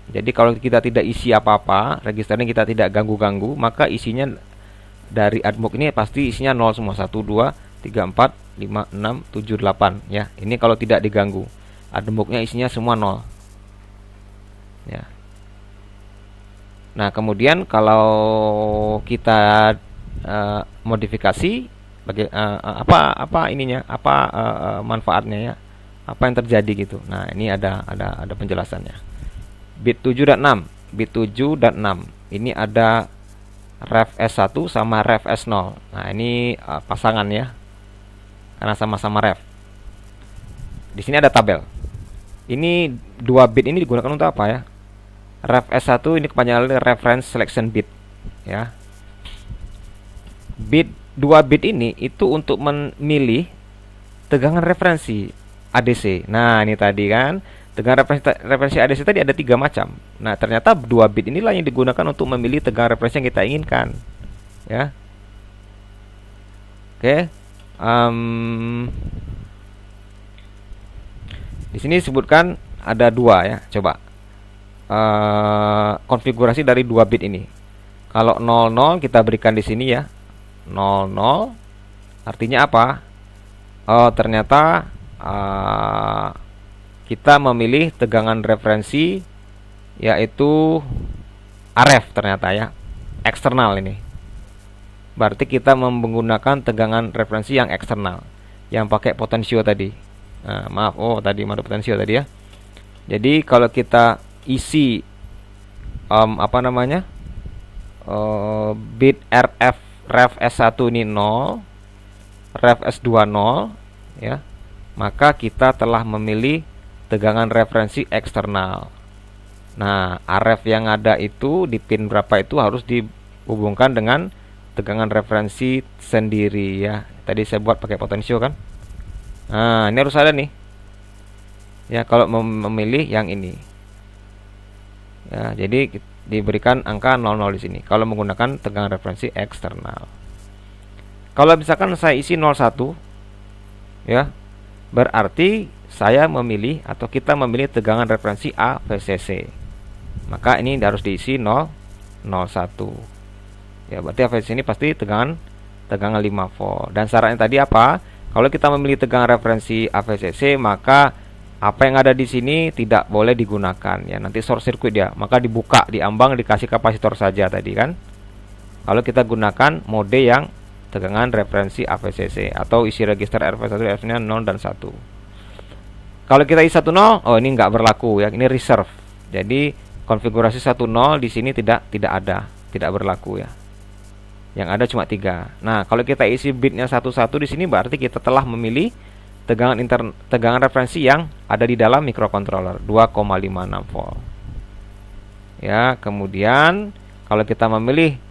Jadi kalau kita tidak isi apa-apa, register ini kita tidak ganggu-ganggu, maka isinya dari ADMUX ini pasti isinya 0 semua. 1, 2, 3, 4, 5, 6, 7, 8 ya. Ini kalau tidak diganggu. ADMUX-nya isinya semua 0. Ya. Nah, kemudian kalau kita modifikasi apa ininya, manfaatnya ya, apa yang terjadi gitu. Nah, ini ada penjelasannya. Bit 7 dan 6. Bit 7 dan 6. Ini ada ref S1 sama ref S0. Nah, ini pasangan ya. Karena sama-sama ref. Di sini ada tabel. Ini 2 bit ini digunakan untuk apa ya? Ref S1 ini kepanjangan reference selection bit ya. Bit 2 bit ini itu untuk memilih tegangan referensi ADC. Nah, ini tadi kan tegangan referensi ADC tadi ada 3 macam. Nah, ternyata 2 bit inilah yang digunakan untuk memilih tegangan referensi yang kita inginkan ya. Oke. Di sini disebutkan ada 2 ya. Coba konfigurasi dari 2 bit ini. Kalau 00 kita berikan di sini ya. 00 artinya apa? Oh, ternyata kita memilih tegangan referensi yaitu RF ternyata ya. Eksternal ini. Berarti kita menggunakan tegangan referensi yang eksternal, yang pakai potensio tadi. Nah, maaf, tadi ada potensio tadi ya. Jadi kalau kita isi bit ref S1 ini 0, ref S2 0 ya, maka kita telah memilih tegangan referensi eksternal. Nah, RF yang ada itu di pin berapa itu harus dihubungkan dengan tegangan referensi sendiri ya. Tadi saya buat pakai potensio kan. Nah, ini harus ada nih. Ya, kalau memilih yang ini. Ya, jadi diberikan angka 00 di sini kalau menggunakan tegangan referensi eksternal. Kalau misalkan saya isi 01, ya, berarti saya memilih atau kita memilih tegangan referensi A VCC. Maka ini harus diisi 0,01. Ya, berarti VCC ini pasti tegangan 5 volt. Dan syaratnya tadi apa? Kalau kita memilih tegangan referensi AVCC, maka apa yang ada di sini tidak boleh digunakan, ya. Nanti short circuit dia, maka dibuka, diambang, dikasih kapasitor saja tadi kan. Kalau kita gunakan mode yang tegangan referensi AVCC atau isi register RV1 RV-nya 0 dan 1. Kalau kita isi 10, oh ini nggak berlaku ya, ini reserve. Jadi konfigurasi 10 di sini tidak ada, tidak berlaku ya. Yang ada cuma 3. Nah, kalau kita isi bitnya 11 di sini berarti kita telah memilih tegangan referensi yang ada di dalam microcontroller 2,56 volt. Ya, kemudian kalau kita memilih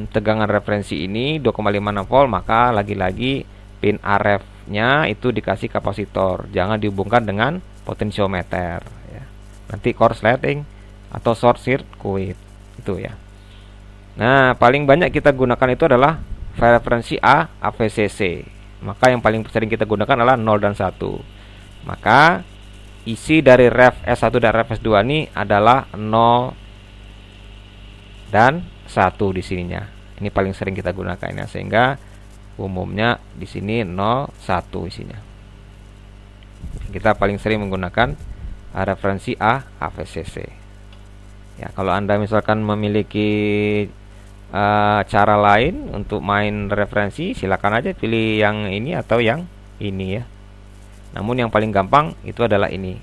tegangan referensi ini 2,56 volt, maka lagi-lagi pin RF-nya itu dikasih kapasitor, jangan dihubungkan dengan potensiometer ya. Nanti korsleting atau short circuit itu ya. Nah, paling banyak kita gunakan itu adalah referensi A AVCC. Maka yang paling sering kita gunakan adalah 0 dan 1. Maka isi dari ref S1 dan ref S2 ini adalah 0 dan 1 di sininya. Ini paling sering kita gunakan ya, sehingga umumnya di sini 0 1 isinya. Kita paling sering menggunakan referensi A AVCC. Ya, kalau Anda misalkan memiliki cara lain untuk main referensi, silakan aja pilih yang ini atau yang ini ya. Namun yang paling gampang itu adalah ini,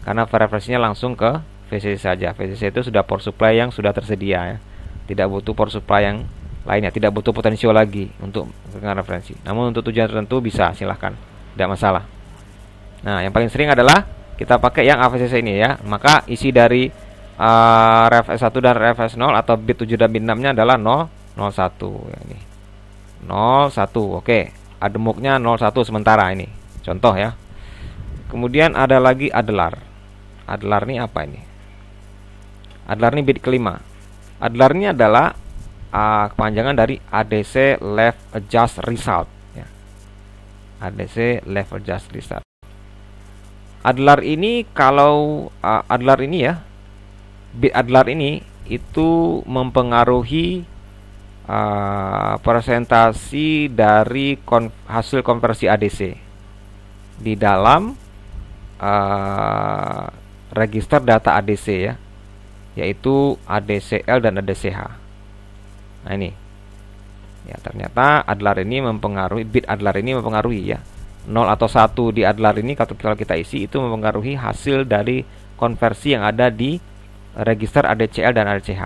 karena referensinya langsung ke VCC saja. VCC itu sudah power supply yang sudah tersedia ya. Tidak butuh power supply yang lainnya, tidak butuh potensio lagi untuk tegangan referensi. Namun untuk tujuan tertentu bisa, silahkan, tidak masalah. Nah, yang paling sering adalah kita pakai yang AVCC ini ya. Maka isi dari ref S1 dan ref S0 atau bit 7 dan bit 6 nya adalah 001 ya, ini 01. Oke, ademuknya 01 sementara ini contoh ya. Kemudian ada lagi adlar. Adlar ini apa ini? Adlar ini bit kelima. Adlar ini adalah kepanjangan dari ADC Left Adjust Result ya. ADC Left Adjust Result. Adlar ini kalau adlar ini ya, bit adlar ini itu mempengaruhi presentasi dari hasil konversi ADC di dalam register data ADC ya, yaitu ADCL dan ADCH. Nah ini ya, ternyata adlar ini mempengaruhi, bit adlar ini mempengaruhi ya, 0 atau 1 di adlar ini kalau kita isi itu mempengaruhi hasil dari konversi yang ada di register ADCL dan ADCH.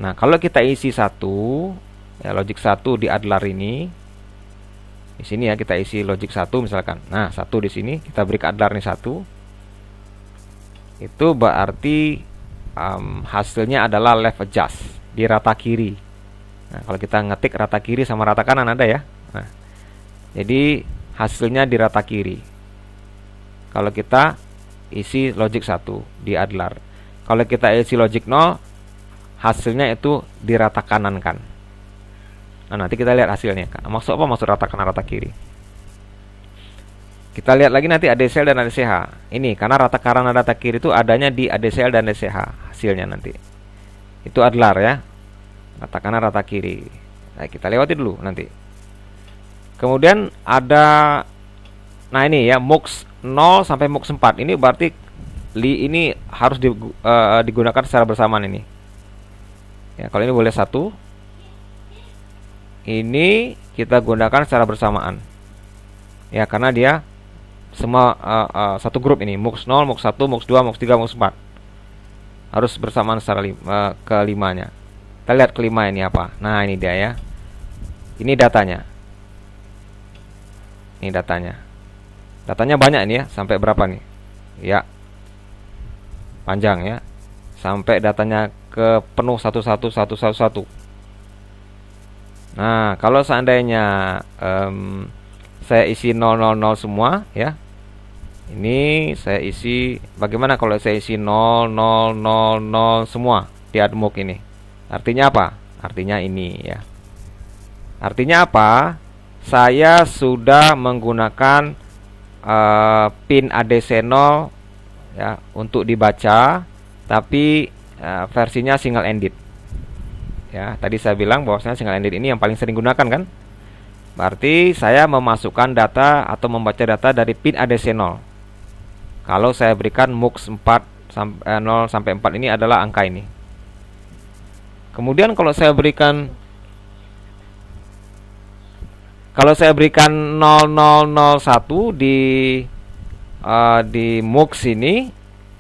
Nah, kalau kita isi 1 ya, logic 1 di adlar ini, di sini ya kita isi logic 1 misalkan. Nah, 1 di sini kita beri ke adlar ini 1. Itu berarti hasilnya adalah left adjust di rata kiri. Nah, kalau kita ngetik rata kiri sama rata kanan ada ya. Nah, jadi hasilnya di rata kiri. Kalau kita isi logic 1 di adlar. Kalau kita isi logic 0, hasilnya itu di rata kanan kan. Nah, nanti kita lihat hasilnya. Maksud apa maksud rata kanan rata kiri? Kita lihat lagi nanti ADCL dan ADCH. Ini karena rata kanan dan rata kiri itu adanya di ADCL dan ADCH hasilnya nanti. Itu adlar ya. Rata kanan rata kiri. Nah, kita lewati dulu nanti. Kemudian ada, nah ini ya, MUX 0 sampai MUX 4. Ini berarti ini harus digunakan secara bersamaan ini. Ya, kalau ini boleh 1. Ini kita gunakan secara bersamaan. Ya, karena dia semua satu grup ini, MUX 0, MUX 1, MUX 2, MUX 3, MUX 4. Harus bersamaan secara kelimanya. Kita lihat kelima ini apa. Nah, ini dia ya. Ini datanya. Ini datanya. Datanya banyak ini ya, sampai berapa nih? Ya. Panjang ya. Sampai datanya ke penuh 11111. Nah, kalau seandainya saya isi 000 semua ya. Ini saya isi, bagaimana kalau saya isi 0000 semua di admuk ini? Artinya apa? Artinya ini ya. Artinya apa? Saya sudah menggunakan pin ADC0 ya untuk dibaca, tapi versinya single ended. Ya, tadi saya bilang bahwasanya single ended ini yang paling sering gunakan kan? Berarti saya memasukkan data atau membaca data dari pin ADC0. Kalau saya berikan MUX 4 0 sampai 4 ini adalah angka ini. Kemudian kalau saya berikan 0001 di MUX ini,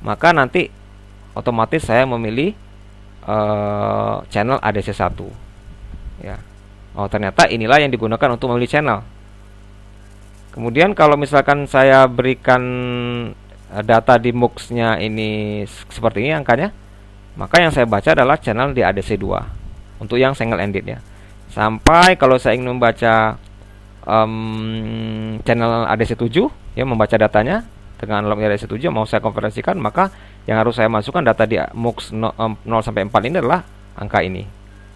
maka nanti otomatis saya memilih channel ADC1 ya. Oh, ternyata inilah yang digunakan untuk memilih channel. Kemudian kalau misalkan saya berikan data di MUX-nya ini seperti ini angkanya, maka yang saya baca adalah channel di ADC2 untuk yang single ended ya. Sampai kalau saya ingin membaca channel ADC7 ya, membaca datanya dengan analog ADC7 mau saya konversikan, maka yang harus saya masukkan data di MUX 0 sampai 4 ini adalah angka ini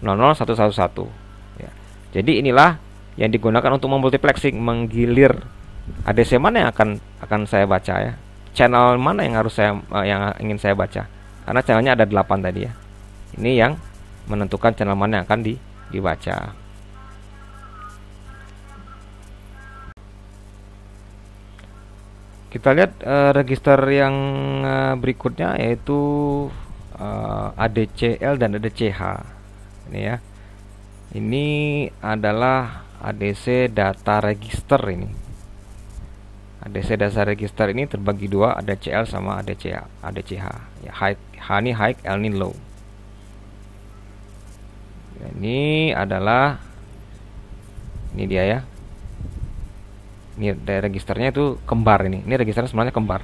00111 ya. Jadi inilah yang digunakan untuk memultiplexing, menggilir ADC mana yang akan saya baca ya. Channel mana yang harus yang ingin saya baca. Karena channelnya ada 8 tadi ya. Ini yang menentukan channel mana yang akan dibaca. Kita lihat register yang berikutnya, yaitu ADCL dan ADCH. Ini ya. Ini adalah ADC data register ini. ADC data register ini terbagi dua, ADCL sama ADCH. Ya, H ini high, L ini low. Ini adalah, ini dia ya. Ini registernya itu kembar ini. Ini registernya sebenarnya kembar.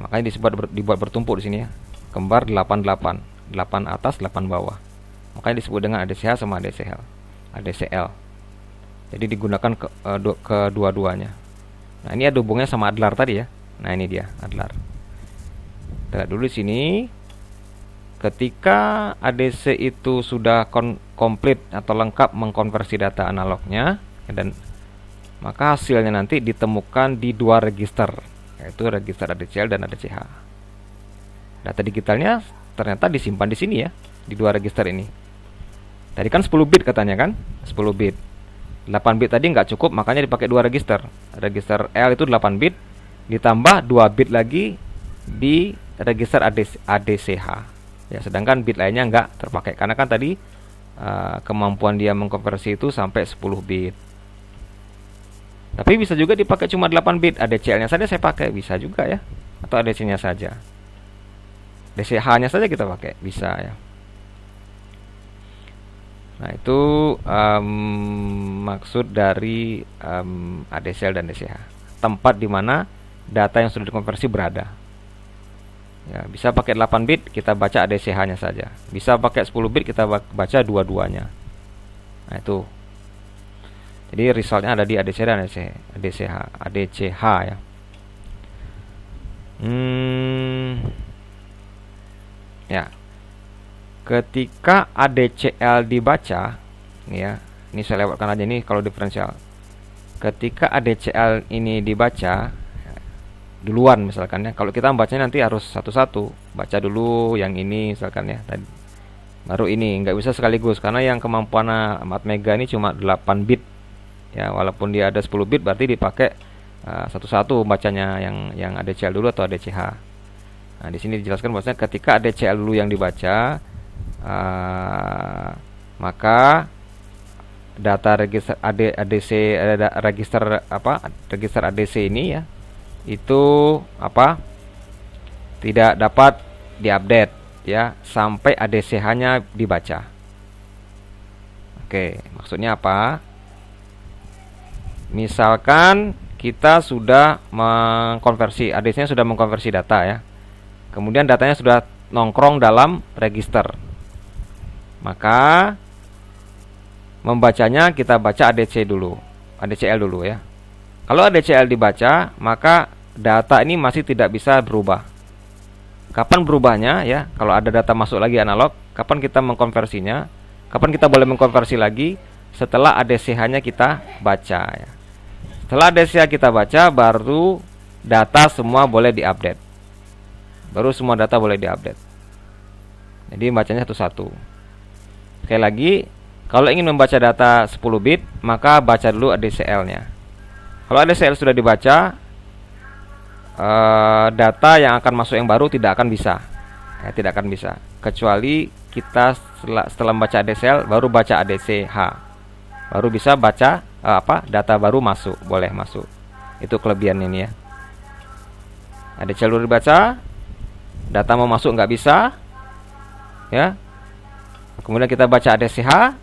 Makanya dibuat bertumpuk di sini ya. Kembar 88, 8 atas, 8 bawah. Makanya disebut dengan ADCH sama ADCL. Jadi digunakan kedua-duanya. Nah, ini ada hubungannya sama Adlar tadi ya. Nah, ini dia Adlar. Kita lihat dulu di sini. Ketika ADC itu sudah komplit atau lengkap mengkonversi data analognya, dan maka hasilnya nanti ditemukan di dua register, yaitu register ADCL dan ADCH. Data digitalnya ternyata disimpan di sini ya, di dua register ini. Tadi kan 10 bit katanya kan, 10 bit. 8 bit tadi nggak cukup, makanya dipakai dua register. Register L itu 8 bit, ditambah 2 bit lagi di register ADCH. Ya, sedangkan bit lainnya nggak terpakai, karena kan tadi kemampuan dia mengkonversi itu sampai 10 bit. Tapi bisa juga dipakai cuma 8 bit, ADCL-nya saja saya pakai, bisa juga ya. Atau ADC-nya saja. ADCH-nya saja kita pakai, bisa ya. Nah, itu maksud dari ADCL dan ADCH. Tempat di mana data yang sudah dikonversi berada. Ya, bisa pakai 8 bit, kita baca ADCH-nya saja. Bisa pakai 10 bit, kita baca dua-duanya. Nah, itu. Jadi resultnya ada di ADC dan ADCH ya. Ya. Ketika ADCL dibaca, ya, ini saya lewatkan aja nih kalau diferensial. Ketika ADCL ini dibaca duluan misalkan ya. Kalau kita membacanya nanti harus satu-satu. Baca dulu yang ini misalkan ya tadi. Baru ini, nggak bisa sekaligus karena yang kemampuan Atmega ini cuma 8 bit. Ya, walaupun dia ada 10 bit berarti dipakai satu-satu bacanya, yang ADCL dulu atau ADCH. Nah, di sini dijelaskan bahwasanya ketika ADCL dulu yang dibaca, maka data register register ADC ini ya, itu tidak dapat diupdate ya sampai ADCH-nya dibaca. Oke, maksudnya apa? Misalkan kita sudah mengkonversi, ADC-nya sudah mengkonversi data ya. Kemudian datanya sudah nongkrong dalam register. Maka membacanya kita baca ADCL dulu ya. Kalau ADCL dibaca, maka data ini masih tidak bisa berubah. Kapan berubahnya ya? Kalau ada data masuk lagi analog, kapan kita mengkonversinya? Kapan kita boleh mengkonversi lagi? Setelah ADCH-nya kita baca ya. Setelah ADCH kita baca, baru data semua boleh diupdate. Baru semua data boleh diupdate. Jadi bacanya satu-satu. Sekali lagi, kalau ingin membaca data 10 bit, maka baca dulu ADCL-nya. Kalau ADCL sudah dibaca, data yang akan masuk yang baru tidak akan bisa. Ya, tidak akan bisa. Kecuali kita setelah membaca ADCL, baru baca ADCH. Baru bisa baca data baru masuk, boleh masuk. Itu kelebihan ini ya. ADCL dulu dibaca, data mau masuk nggak bisa, ya. Kemudian kita baca ADCH.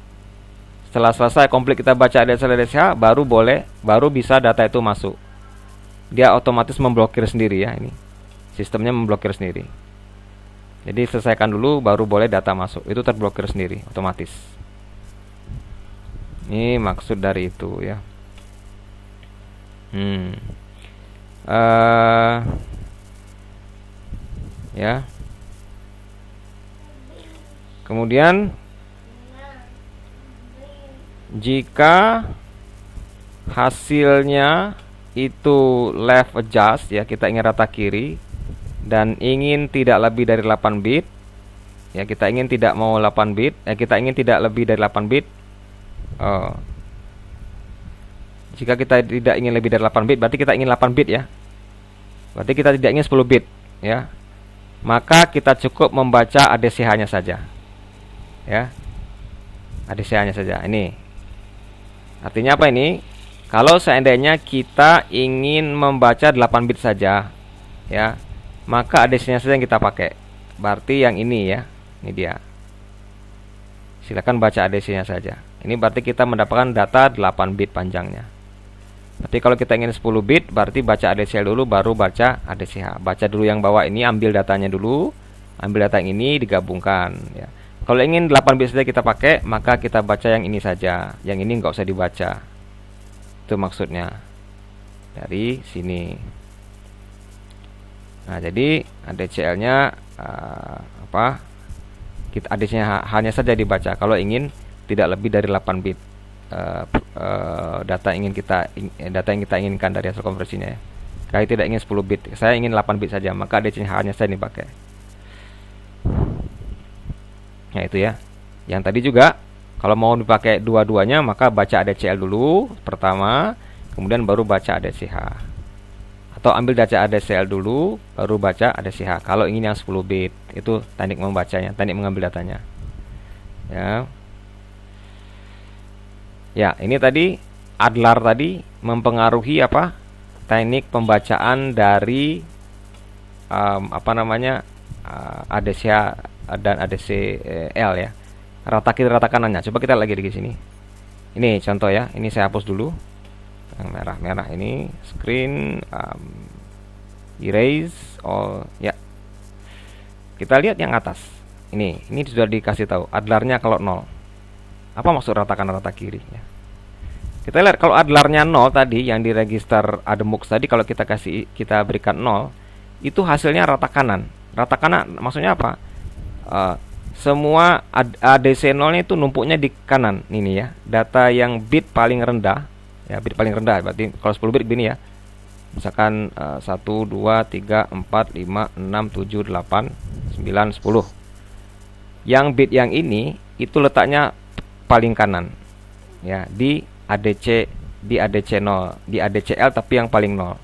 Setelah selesai komplit kita baca ADCH, baru bisa data itu masuk. Dia otomatis memblokir sendiri ya ini. Sistemnya memblokir sendiri. Jadi selesaikan dulu baru boleh data masuk. Itu terblokir sendiri otomatis. Ini maksud dari itu ya. Ya. Kemudian jika hasilnya itu left adjust ya, kita ingin rata kiri dan ingin tidak lebih dari 8 bit ya, kita ingin tidak mau 8 bit kita ingin tidak lebih dari 8 bit. Jika kita tidak ingin lebih dari 8 bit, berarti kita ingin 8 bit ya. Berarti kita tidak ingin 10 bit ya. Maka kita cukup membaca ADCH-nya saja. Ya. ADCH-nya saja. Ini. Artinya apa ini? Kalau seandainya kita ingin membaca 8 bit saja, ya, maka ADC-nya saja yang kita pakai. Berarti yang ini ya. Ini dia. Silakan baca ADC-nya saja. Ini berarti kita mendapatkan data 8 bit panjangnya. Tapi kalau kita ingin 10 bit, berarti baca ADCL dulu, baru baca ADCH. Baca dulu yang bawah ini, ambil datanya dulu, ambil data yang ini, digabungkan. Ya. Kalau ingin 8 bit saja kita pakai, maka kita baca yang ini saja. Yang ini nggak usah dibaca. Itu maksudnya dari sini. Nah, jadi ADCL-nya kita ADC-nya hanya saja dibaca. Kalau ingin tidak lebih dari 8 bit. Data yang kita inginkan dari hasil konversinya ya. Kalau tidak ingin 10 bit, saya ingin 8 bit saja, maka ADC hanya saya dipakai. Nah itu ya. Yang tadi juga kalau mau dipakai dua-duanya, maka baca ADCL dulu pertama, kemudian baru baca ADCH. Atau ambil data ADCL dulu, baru baca ADCH. Kalau ingin yang 10 bit, itu teknik membacanya, teknik mengambil datanya. Ya. Ya, ini tadi Adlar tadi mempengaruhi apa? Teknik pembacaan dari ADCH dan ADCL ya. Rata kiri rata kanannya. Coba kita lagi di sini. Ini contoh ya. Ini saya hapus dulu. Yang merah-merah ini screen erase all ya. Kita lihat yang atas. Ini sudah dikasih tahu Adlarnya kalau 0. Apa maksud rata kanan rata kiri ya? Kita lihat kalau Adlarnya 0 tadi yang di register Admux tadi, kalau kita berikan 0, itu hasilnya rata kanan. Rata kanan maksudnya apa? Semua ADC 0-nya itu numpuknya di kanan ini ya. Data yang bit paling rendah ya, bit paling rendah berarti kalau 10 bit begini ya. Misalkan 1 2 3 4 5 6 7 8 9 10. Yang bit yang ini itu letaknya paling kanan ya, di ADC 0, di ADCL tapi yang paling 0,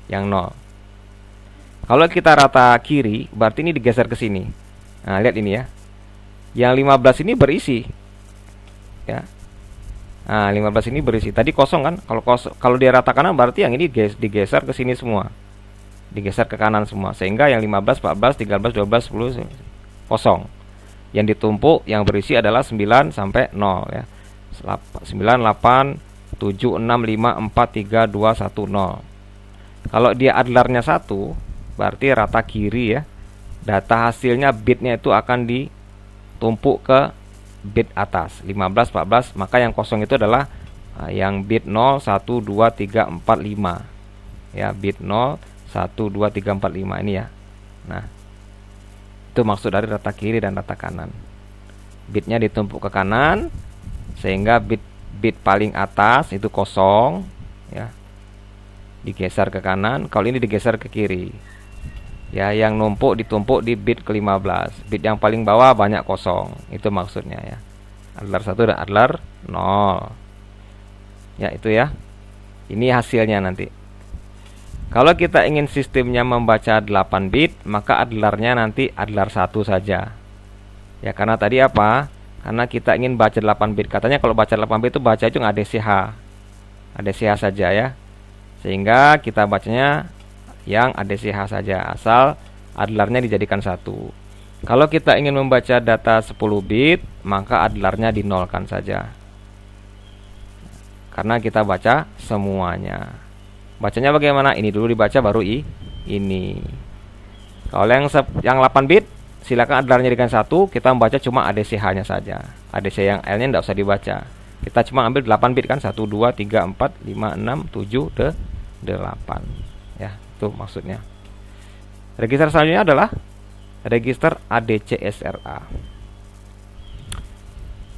yang 0. Kalau kita rata kiri berarti ini digeser ke sini. Nah, lihat ini ya. Yang 15 ini berisi. Ya. Nah, 15 ini berisi. Tadi kosong kan? Kalau dia rata kanan berarti yang ini digeser ke sini semua. Digeser ke kanan semua. Sehingga yang 15, 14, 13, 12, 10 kosong. Yang ditumpuk yang berisi adalah 9 sampai 0 ya. 9, 8, 7, 6, 5, 4, 3, 2, 1, 0. Kalau dia Adlarnya 1, berarti rata kiri ya. Data hasilnya bitnya itu akan ditumpuk ke bit atas 15, 14, maka yang kosong itu adalah yang bit 0, 1, 2, 3, 4, 5. Ya, bit 0, 1, 2, 3, 4, 5 ini ya. Nah, itu maksud dari rata kiri dan rata kanan. bitnya ditumpuk ke kanan sehingga bit paling atas itu kosong ya, digeser ke kanan. Kalau ini digeser ke kiri ya, yang ditumpuk di bit ke-15. Bit yang paling bawah banyak kosong, itu maksudnya ya. Adler 1 dan adler 0 ya, itu ya. Ini hasilnya nanti. Kalau kita ingin sistemnya membaca 8 bit, maka adlernya nanti adler 1 saja ya, karena tadi apa, karena kita ingin baca 8 bit. Katanya kalau baca 8 bit itu baca itu nggak ADCH saja ya, sehingga kita bacanya yang ADCH saja, asal adlernya dijadikan 1. Kalau kita ingin membaca data 10 bit, maka adlernya dinolkan saja, karena kita baca semuanya. Bacanya bagaimana? Ini dulu dibaca baru ini. Kalau yang 8 bit, silakan adlernya dengan 1. Kita membaca cuma ADCH-nya saja. ADC yang L-nya tidak usah dibaca. Kita cuma ambil 8 bit kan, 1 2 3 4 5 6 7 8 ya, itu maksudnya. Register selanjutnya adalah register ADC-SRA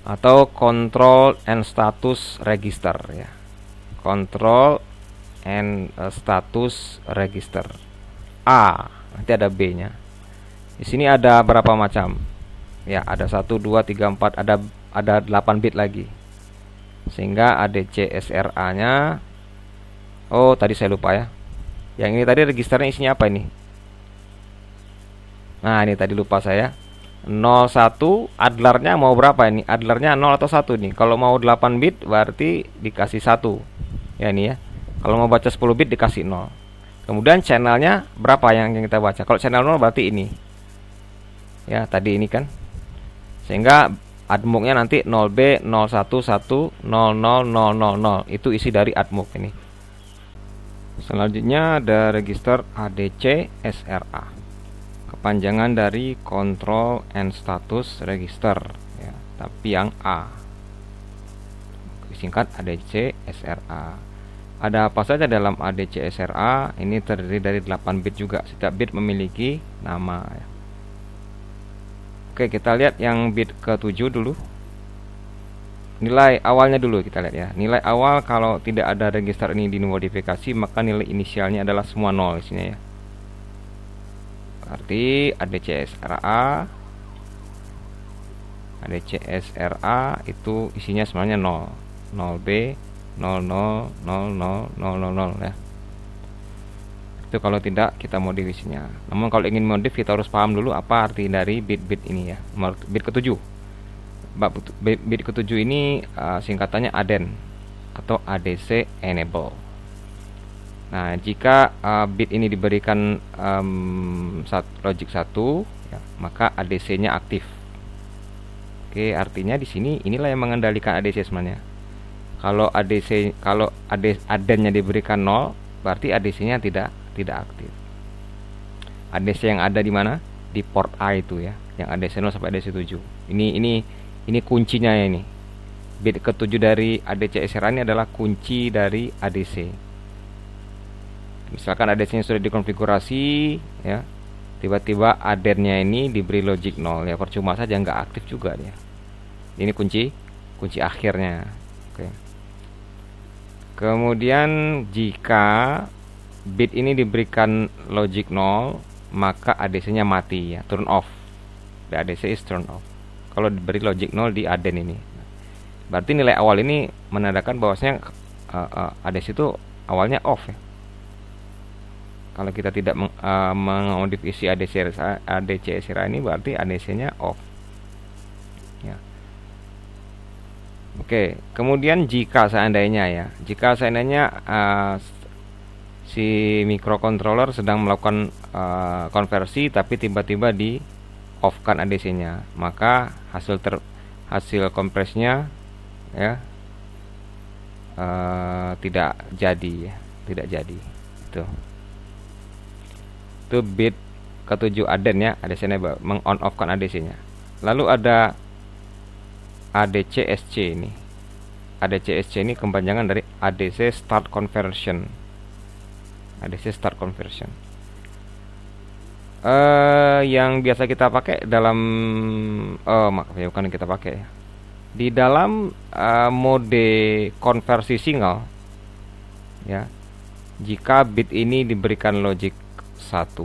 atau Control and Status Register ya. Control and Status Register A, nanti ada B-nya. Di sini ada berapa macam? Ya, ada 1 2 3 4, ada 8 bit lagi. Sehingga ADC-SRA-nya, oh tadi saya lupa ya. Yang ini tadi registernya isinya apa ini? Nah, ini tadi lupa saya. 01 adlernya mau berapa ini? Adlernya 0 atau 1 nih. Kalau mau 8 bit berarti dikasih 1. Ya ini ya. Kalau mau baca 10 bit dikasih 0. Kemudian channelnya berapa yang kita baca? Kalau channel 0 berarti ini. Ya, tadi ini kan. Sehingga admuknya nanti 0B 011 00000. Itu isi dari admuk ini. Selanjutnya ada register ADC-SRA. Kepanjangan dari Control and Status Register ya, tapi yang A, disingkat ADC-SRA. Ada apa saja dalam ADC-SRA? Ini terdiri dari 8 bit juga. Setiap bit memiliki nama ya. Oke, kita lihat yang bit ke-7 dulu. Nilai awalnya dulu kita lihat ya. Nilai awal kalau tidak ada register ini dimodifikasi, maka nilai inisialnya adalah semua 0 isinya ya. Berarti ADC-SRA itu isinya semuanya 0. 0B 000000 ya. Itu kalau tidak kita modif isinya. Namun kalau ingin modif kita harus paham dulu apa arti dari bit-bit ini ya. Bit ke-7. Bit ke-7 ini singkatannya ADEN atau ADC Enable. Nah, jika bit ini diberikan logic 1 ya, maka ADC-nya aktif. Oke, artinya di sini inilah yang mengendalikan ADC sebenarnya. Kalau ADEN-nya diberikan 0, berarti ADC-nya tidak aktif. ADC yang ada di mana? Di port A itu ya, yang ADC 0 sampai ADC 7. Ini kuncinya ya ini. Bit ke-7 dari ADC-SRA ini adalah kunci dari ADC. Misalkan ADC-nya sudah dikonfigurasi ya, tiba-tiba ADEN-nya ini diberi logic 0 ya, percuma saja, nggak aktif juga ya. Ini kunci akhirnya. Oke. Kemudian jika bit ini diberikan logic 0, maka ADC-nya mati ya, turn off. The ADC is turn off. Kalau diberi logic 0 di ADEN ini, berarti nilai awal ini menandakan bahwasanya ADC itu awalnya off ya. Kalau kita tidak mengmodifikasi ADC-SRA ini, berarti ADC-nya off ya. Oke, kemudian jika seandainya si microcontroller sedang melakukan konversi tapi tiba-tiba di off-kan ADC-nya, maka hasil kompresnya ya tidak jadi itu bit ke-7 ADEN ya, ADC-nya meng-on off-kan ADC-nya. Lalu ada ADC-SC ini. ADC-SC ini kepanjangan dari ADC Start Conversion. ADC Start Conversion. Yang biasa kita pakai dalam, oh maaf ya, bukan yang kita pakai ya. Di dalam mode konversi single ya, jika bit ini diberikan logic 1,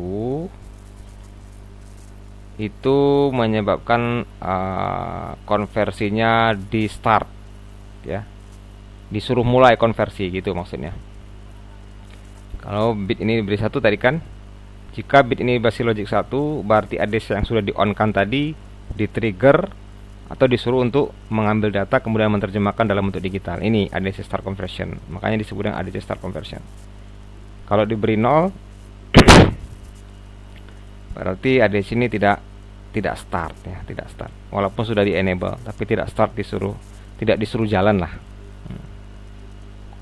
itu menyebabkan konversinya di start ya, disuruh mulai konversi gitu maksudnya. Kalau bit ini diberi 1 tadi kan, jika bit ini masih logic 1, berarti ADC yang sudah di on kan tadi di trigger atau disuruh untuk mengambil data kemudian menerjemahkan dalam bentuk digital. Ini ADC start conversion, makanya disebut dengan ADC start conversion. Kalau diberi 0 berarti ADC ini tidak start ya, tidak start. Walaupun sudah di enable, tapi tidak start, tidak disuruh jalan lah.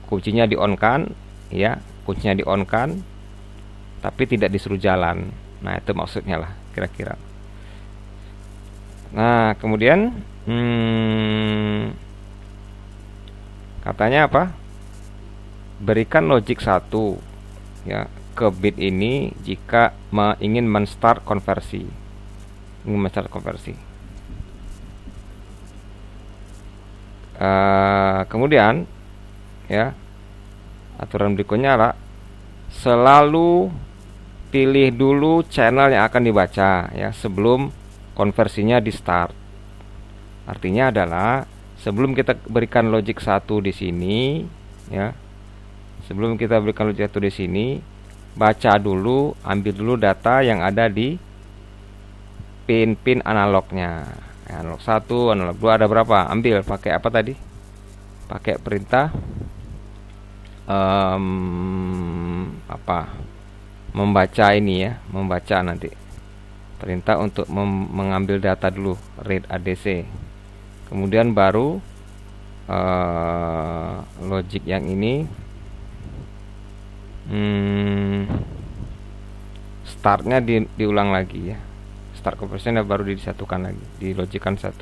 Kuncinya di on kan, ya, kuncinya di on kan, tapi tidak disuruh jalan. Nah, itu maksudnya lah kira-kira. Nah, kemudian katanya apa? Berikan logic 1 ya ke bit ini jika ingin men-start konversi. Kemudian ya, aturan berikutnya adalah selalu pilih dulu channel yang akan dibaca ya sebelum konversinya di start. Artinya adalah sebelum kita berikan logic 1 di sini ya, sebelum kita berikan logic 1 di sini, baca dulu, ambil dulu data yang ada di pin-pin analognya. Analog 1, analog 2 ada berapa? Ambil pakai apa tadi? Pakai perintah membaca ini ya, membaca nanti. Perintah untuk mengambil data dulu, read ADC. Kemudian baru logic yang ini startnya diulang lagi ya. Start conversionnya baru disatukan lagi, dilogickan 1.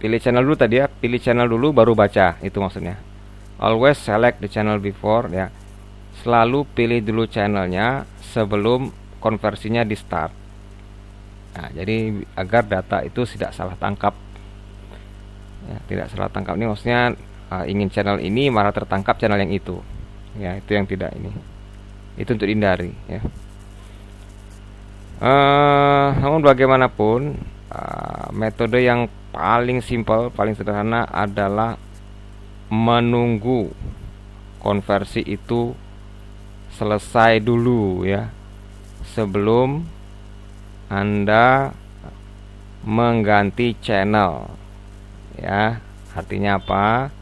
Pilih channel dulu tadi ya, pilih channel dulu baru baca, itu maksudnya. Always select the channel before ya. Selalu pilih dulu channelnya sebelum konversinya di start. Nah, jadi agar data itu tidak salah tangkap. Ya, tidak salah tangkap ini maksudnya ingin channel ini malah tertangkap channel yang itu. Ya, itu yang tidak ini. Itu untuk dihindari ya. Namun bagaimanapun metode yang paling simpel, paling sederhana adalah menunggu konversi itu selesai dulu ya, sebelum Anda mengganti channel ya. Artinya apa?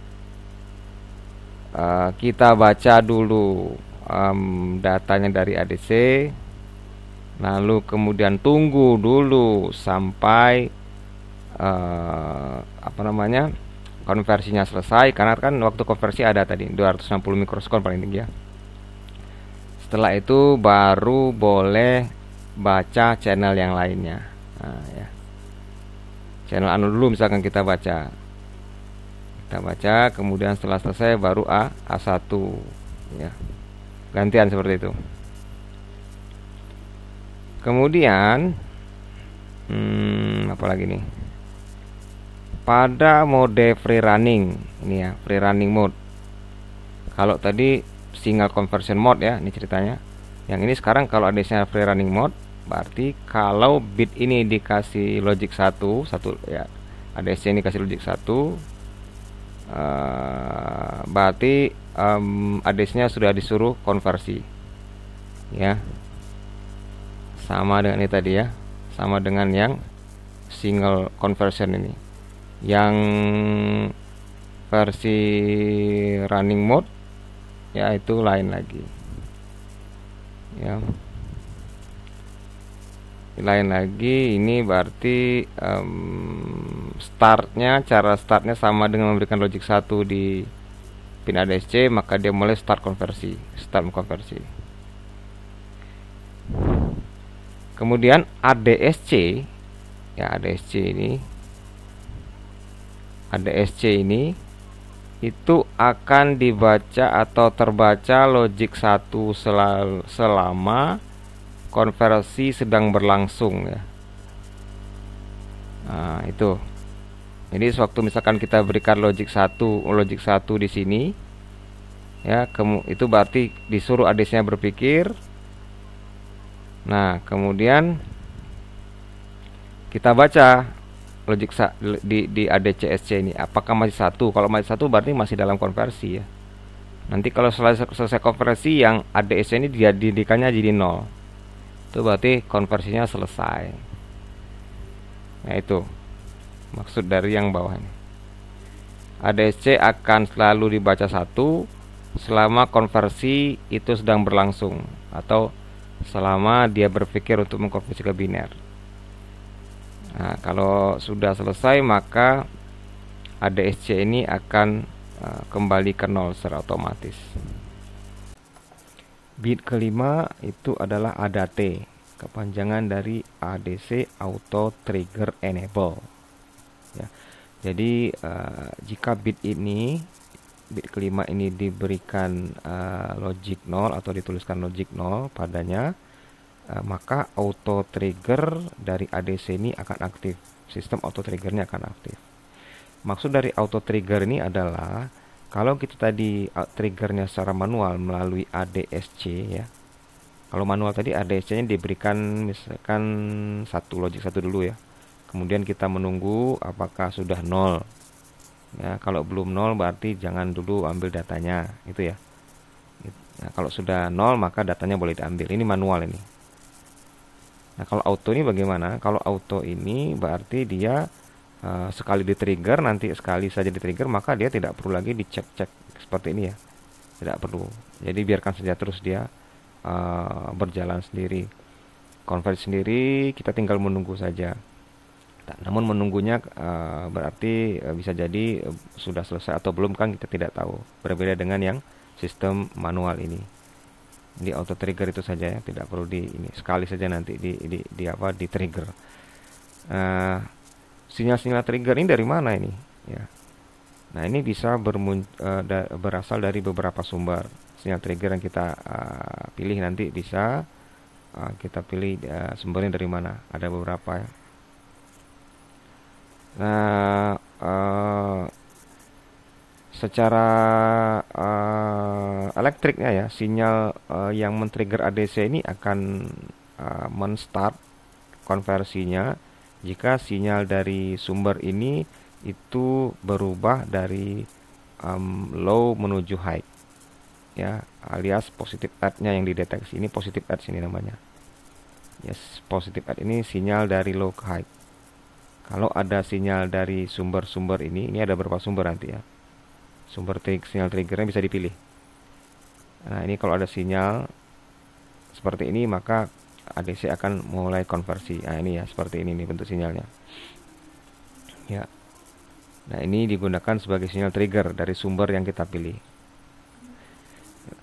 Kita baca dulu datanya dari ADC, lalu kemudian tunggu dulu sampai konversinya selesai, karena kan waktu konversi ada tadi 260 mikrosekund paling tinggi ya. Setelah itu baru boleh baca channel yang lainnya. Nah, ya. Channel anu dulu misalkan kita baca, kemudian setelah selesai baru A1 ya, gantian seperti itu. Kemudian apa lagi nih, pada mode free running ini ya, free running mode. Kalau tadi single conversion mode ya, ini ceritanya. Yang ini sekarang kalau adanya free running mode, berarti kalau bit ini dikasih logic 1 ya, ADC ini kasih logic 1, berarti ADC-nya sudah disuruh konversi ya, sama dengan ini tadi ya, sama dengan yang single conversion ini. Yang versi running mode ya itu lain lagi ya, lain lagi. Ini berarti cara startnya sama dengan memberikan logic 1 di pin ADC, maka dia mulai start konversi. Kemudian ADSC ya, ADSC ini itu akan dibaca atau terbaca logic 1 selama konversi sedang berlangsung ya. Nah, itu. Jadi sewaktu misalkan kita berikan logic 1 di sini ya, itu berarti disuruh ADC-nya berpikir. Nah, kemudian kita baca logic di ADCSC ini apakah masih 1. Kalau masih 1 berarti masih dalam konversi ya. Nanti kalau selesai konversi yang ADC ini dijadikannya jadi 0, itu berarti konversinya selesai. Nah, itu maksud dari yang bawah ini. ADC akan selalu dibaca 1 selama konversi itu sedang berlangsung atau selama dia berpikir untuk mengkonversi ke biner. Nah, kalau sudah selesai maka ADSC ini akan kembali ke 0 secara otomatis. Bit kelima itu adalah ADAT, kepanjangan dari ADC Auto Trigger Enable ya. Jadi jika bit kelima ini diberikan logic 0 atau dituliskan logic 0 padanya, maka auto trigger dari ADC ini akan aktif. Sistem auto triggernya akan aktif. Maksud dari auto trigger ini adalah kalau kita tadi triggernya secara manual melalui ADSC ya. Kalau manual tadi ADSC-nya diberikan misalkan logic 1 dulu ya. Kemudian kita menunggu apakah sudah 0. Ya, kalau belum 0 berarti jangan dulu ambil datanya, gitu ya. Nah, kalau sudah 0 maka datanya boleh diambil. Ini manual ini. Nah, kalau auto ini bagaimana? Kalau auto ini berarti dia sekali di-trigger, nanti sekali saja di-trigger, maka dia tidak perlu lagi dicek-cek seperti ini ya. Tidak perlu. Jadi biarkan saja terus dia berjalan sendiri. Konversi sendiri, kita tinggal menunggu saja. Namun menunggunya berarti bisa jadi sudah selesai atau belum kan kita tidak tahu. Berbeda dengan yang sistem manual ini. Di auto trigger itu saja ya, tidak perlu ini sekali saja nanti di trigger. Sinyal-sinyal trigger ini dari mana ini ya? Nah, ini bisa berasal dari beberapa sumber. Sinyal trigger yang kita pilih nanti bisa kita pilih sumbernya dari mana. Ada beberapa ya. Nah, secara elektriknya ya, sinyal yang men-trigger ADC ini akan men-start konversinya jika sinyal dari sumber ini itu berubah dari low menuju high ya, alias positive edge-nya yang dideteksi. Ini positive edge ini namanya. Yes, positive edge ini sinyal dari low ke high. Kalau ada sinyal dari sumber-sumber ini ada beberapa sumber nanti ya. Sinyal triggernya bisa dipilih. Nah, ini kalau ada sinyal seperti ini maka ADC akan mulai konversi. Nah, ini ya, seperti ini nih bentuk sinyalnya. Ya. Nah, ini digunakan sebagai sinyal trigger dari sumber yang kita pilih.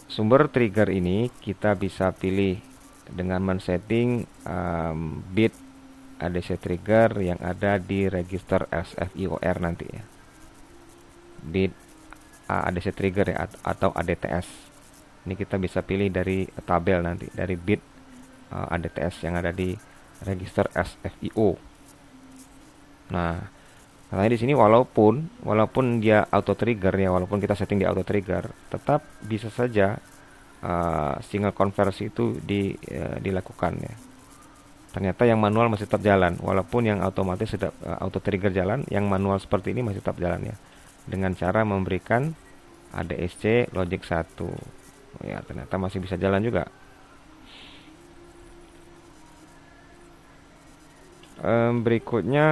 Sumber trigger ini kita bisa pilih dengan men-setting bit ADC trigger yang ada di register SFIOR nanti ya. Bit ADC trigger ya, atau ADTS. Ini kita bisa pilih dari tabel nanti, dari bit ADTS yang ada di register SFIO. Nah, di sini walaupun dia auto trigger ya, walaupun kita setting di auto trigger, tetap bisa saja sinyal konversi itu dilakukan ya. Ternyata yang manual masih tetap jalan, walaupun yang otomatis sudah auto trigger jalan, yang manual seperti ini masih tetap jalan ya. Dengan cara memberikan ADSC logic 1. Ya, ternyata masih bisa jalan juga. Berikutnya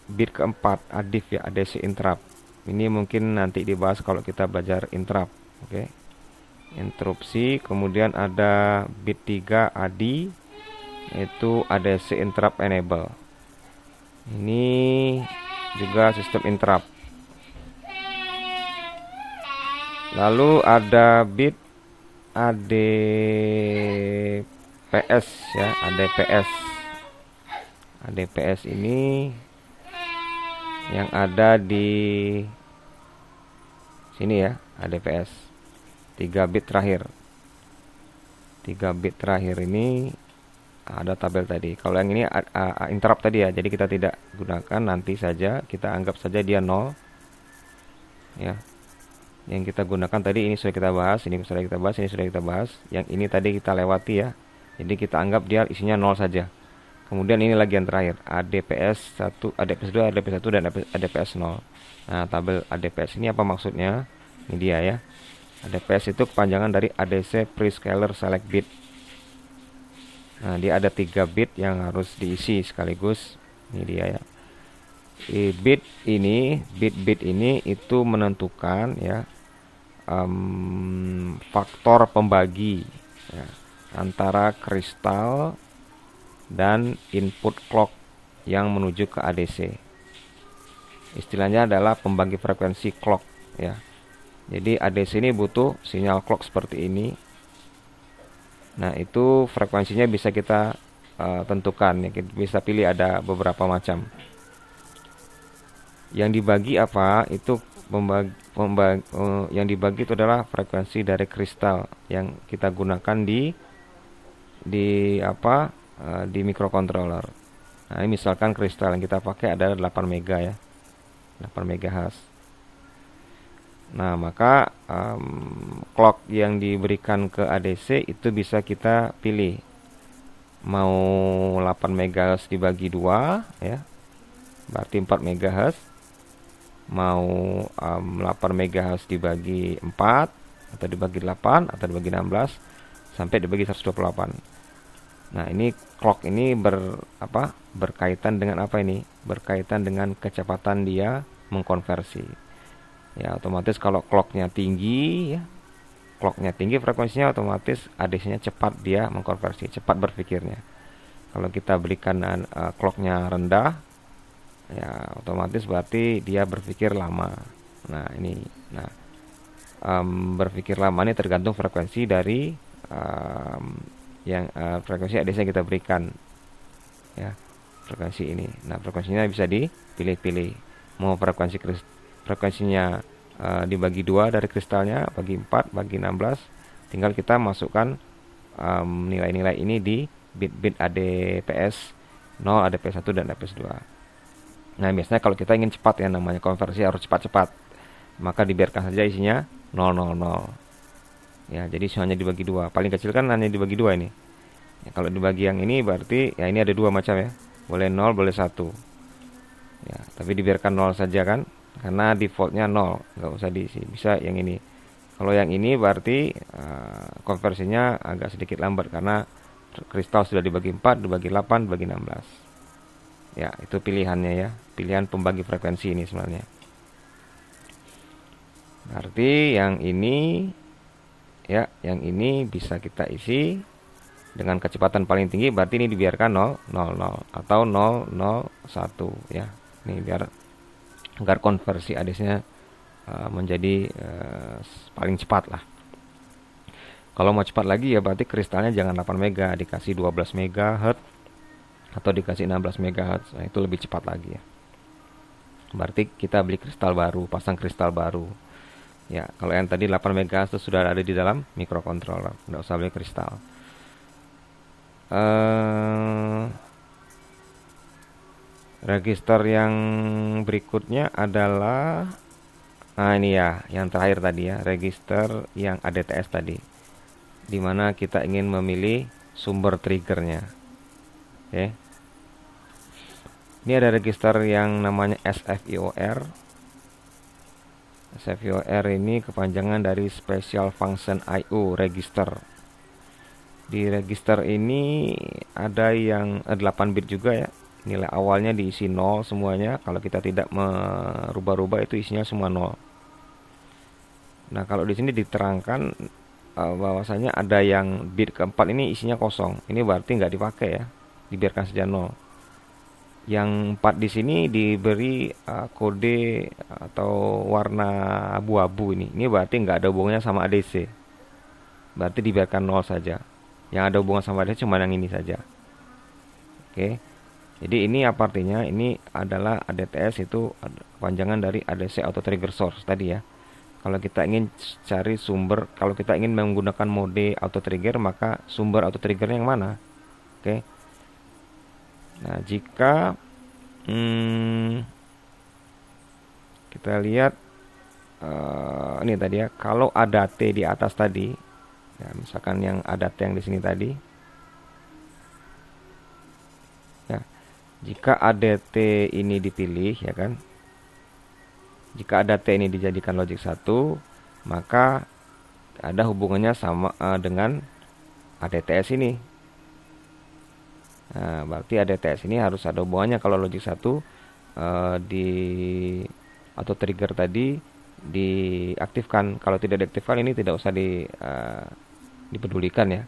bit keempat, ADIF ya, ADC interrupt. Ini mungkin nanti dibahas kalau kita belajar interrupt. Oke. Interupsi, kemudian ada bit 3 ADI, itu ADC interrupt enable. Ini juga sistem interrupt. Lalu ada bit ADPS ya, ADPS. ADPS ini yang ada di ini ya, ADPS 3 bit terakhir. 3 bit terakhir ini ada tabel tadi. Kalau yang ini interrupt tadi ya, jadi kita tidak gunakan, nanti saja kita anggap saja dia 0 ya. Yang kita gunakan tadi ini sudah kita bahas, ini sudah kita bahas, ini sudah kita bahas. Yang ini tadi kita lewati ya. Jadi kita anggap dia isinya 0 saja. Kemudian ini lagi yang terakhir, ADPS 1, ADPS 2, ADPS 1 dan ADPS 0. Nah, tabel ADPS ini apa maksudnya? Ini dia ya. ADPS itu kepanjangan dari ADC Prescaler Select Bit. Nah, dia ada 3 bit yang harus diisi sekaligus. Ini dia ya. Bit ini itu menentukan ya faktor pembagi ya, antara kristal dan input clock yang menuju ke ADC. Istilahnya adalah pembagi frekuensi clock ya. Jadi ADC ini butuh sinyal clock seperti ini. Nah, itu frekuensinya bisa kita tentukan ya. Kita bisa pilih, ada beberapa macam. Yang dibagi apa? Itu yang dibagi itu adalah frekuensi dari kristal yang kita gunakan di microcontroller. Nah, ini misalkan kristal yang kita pakai adalah 8 mega ya. 8 MHz. Nah, maka clock yang diberikan ke ADC itu bisa kita pilih. Mau 8 MHz dibagi 2 ya. Berarti 4 MHz. Mau 8 MHz dibagi 4 atau dibagi 8 atau dibagi 16 sampai dibagi 128. Nah, ini clock ini berkaitan dengan apa ini? Berkaitan dengan kecepatan dia mengkonversi. Ya, otomatis kalau clocknya tinggi ya, frekuensinya otomatis ADC-nya cepat dia mengkonversi, cepat berpikirnya. Kalau kita berikan clocknya rendah, ya otomatis berarti dia berpikir lama. Nah, ini berpikir lama ini tergantung frekuensi dari frekuensi ADC yang kita berikan ya, frekuensi ini. Nah, frekuensinya bisa dipilih-pilih. Mau frekuensinya dibagi 2 dari kristalnya, bagi 4, bagi 16, tinggal kita masukkan nilai-nilai ini di bit-bit ADPS 0, ADPS 1 dan ADPS 2. Nah, biasanya kalau kita ingin cepat ya, namanya konversi harus cepat-cepat, maka dibiarkan saja isinya 000 ya. Jadi hanya dibagi 2, paling kecil kan hanya dibagi 2 ini ya. Kalau dibagi yang ini berarti ya, ini ada 2 macam ya, boleh 0, boleh 1 ya, tapi dibiarkan 0 saja kan, karena defaultnya 0, nggak usah diisi. Bisa yang ini. Kalau yang ini berarti konversinya agak sedikit lambat karena kristal sudah dibagi 4, dibagi 8, dibagi 16 ya. Itu pilihannya ya, pilihan pembagi frekuensi ini sebenarnya. Berarti yang ini ya, yang ini bisa kita isi dengan kecepatan paling tinggi, berarti ini dibiarkan 000 atau 001 ya. Ini biar agar konversi ADC-nya menjadi paling cepat lah. Kalau mau cepat lagi ya berarti kristalnya jangan 8 mega, dikasih 12 MHz atau dikasih 16 MHz. Nah, itu lebih cepat lagi ya. Berarti kita beli kristal baru, pasang kristal baru. Ya, kalau yang tadi 8 MHz itu sudah ada di dalam microcontroller, nggak usah beli kristal. Register yang berikutnya adalah, nah ini ya, yang terakhir tadi ya, register yang ADTS tadi, dimana kita ingin memilih sumber triggernya. Oke. Ini ada register yang namanya SFIOR. SFIOR ini kepanjangan dari Special Function I/O Register. Di register ini ada yang 8 bit juga ya. Nilai awalnya diisi 0 semuanya. Kalau kita tidak merubah-rubah itu isinya semua 0. Nah, kalau di sini diterangkan bahwasanya ada yang bit keempat ini isinya kosong. Ini berarti nggak dipakai ya, dibiarkan saja 0. Yang 4 di sini diberi kode atau warna abu-abu ini. Ini berarti nggak ada hubungannya sama ADC. Berarti dibiarkan 0 saja. Yang ada hubungan sama ADC cuma yang ini saja. Oke. Jadi ini apa artinya? Ini adalah ADTS, itu panjangan dari ADC Auto Trigger Source tadi ya. Kalau kita ingin cari sumber, kalau kita ingin menggunakan mode auto trigger, maka sumber auto triggernya yang mana? Oke. Nah, jika kita lihat ini tadi ya, kalau ada T di atas tadi, ya, misalkan yang ada T yang di sini tadi, ya, jika ada T ini dipilih, ya kan, jika ada T ini dijadikan logic 1, maka ada hubungannya sama dengan ADTS ini. Nah, berarti ADTS ini harus ada hubungannya kalau logic 1 di auto trigger tadi diaktifkan. Kalau tidak diaktifkan, ini tidak usah dipedulikan ya.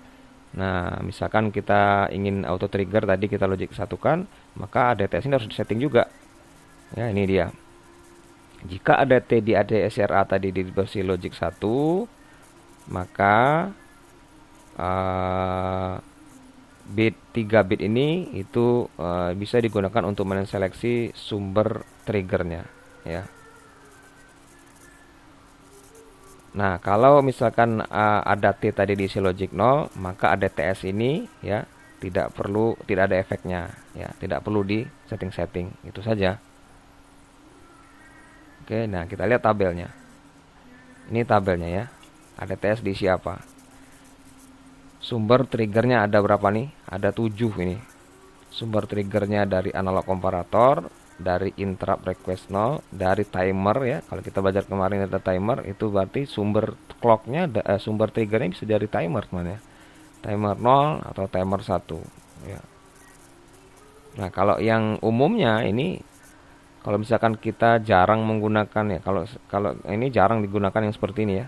Nah, misalkan kita ingin auto trigger tadi kita logic satukan, maka ADTS ini harus disetting juga. Ya, ini dia. Jika ada T di ADSRA tadi di versi logic 1, maka bit 3 bit ini itu bisa digunakan untuk menseleksi sumber triggernya, ya. Nah, kalau misalkan ada T tadi diisi logic 0, maka ada TS ini ya tidak ada efeknya, ya, tidak perlu di setting-setting, itu saja. Oke, nah kita lihat tabelnya. Ini tabelnya ya. Ada TS diisi apa? Sumber triggernya ada berapa nih? Ada 7 ini. Sumber triggernya dari analog komparator, dari interrupt request 0, dari timer ya. Kalau kita belajar kemarin ada timer, itu berarti sumber clocknya, sumber triggernya bisa dari timer teman ya. Timer 0 atau timer 1 ya. Nah, kalau yang umumnya ini, kalau misalkan kita jarang menggunakan ya, kalau ini jarang digunakan yang seperti ini ya.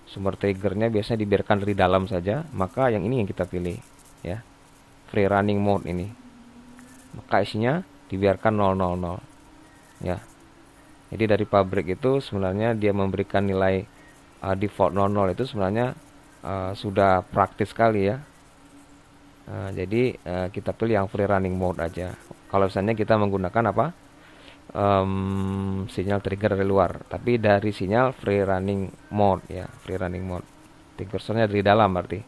Sumber triggernya biasanya dibiarkan dari dalam saja, maka yang ini yang kita pilih ya. Free running mode ini. Maka isinya dibiarkan 000 ya. Jadi dari pabrik itu sebenarnya dia memberikan nilai default 00 itu sebenarnya sudah praktis sekali ya. Jadi kita pilih yang free running mode aja. Kalau misalnya kita menggunakan apa, sinyal trigger dari luar, tapi dari sinyal free running mode ya, free running mode. Triggernya dari dalam berarti.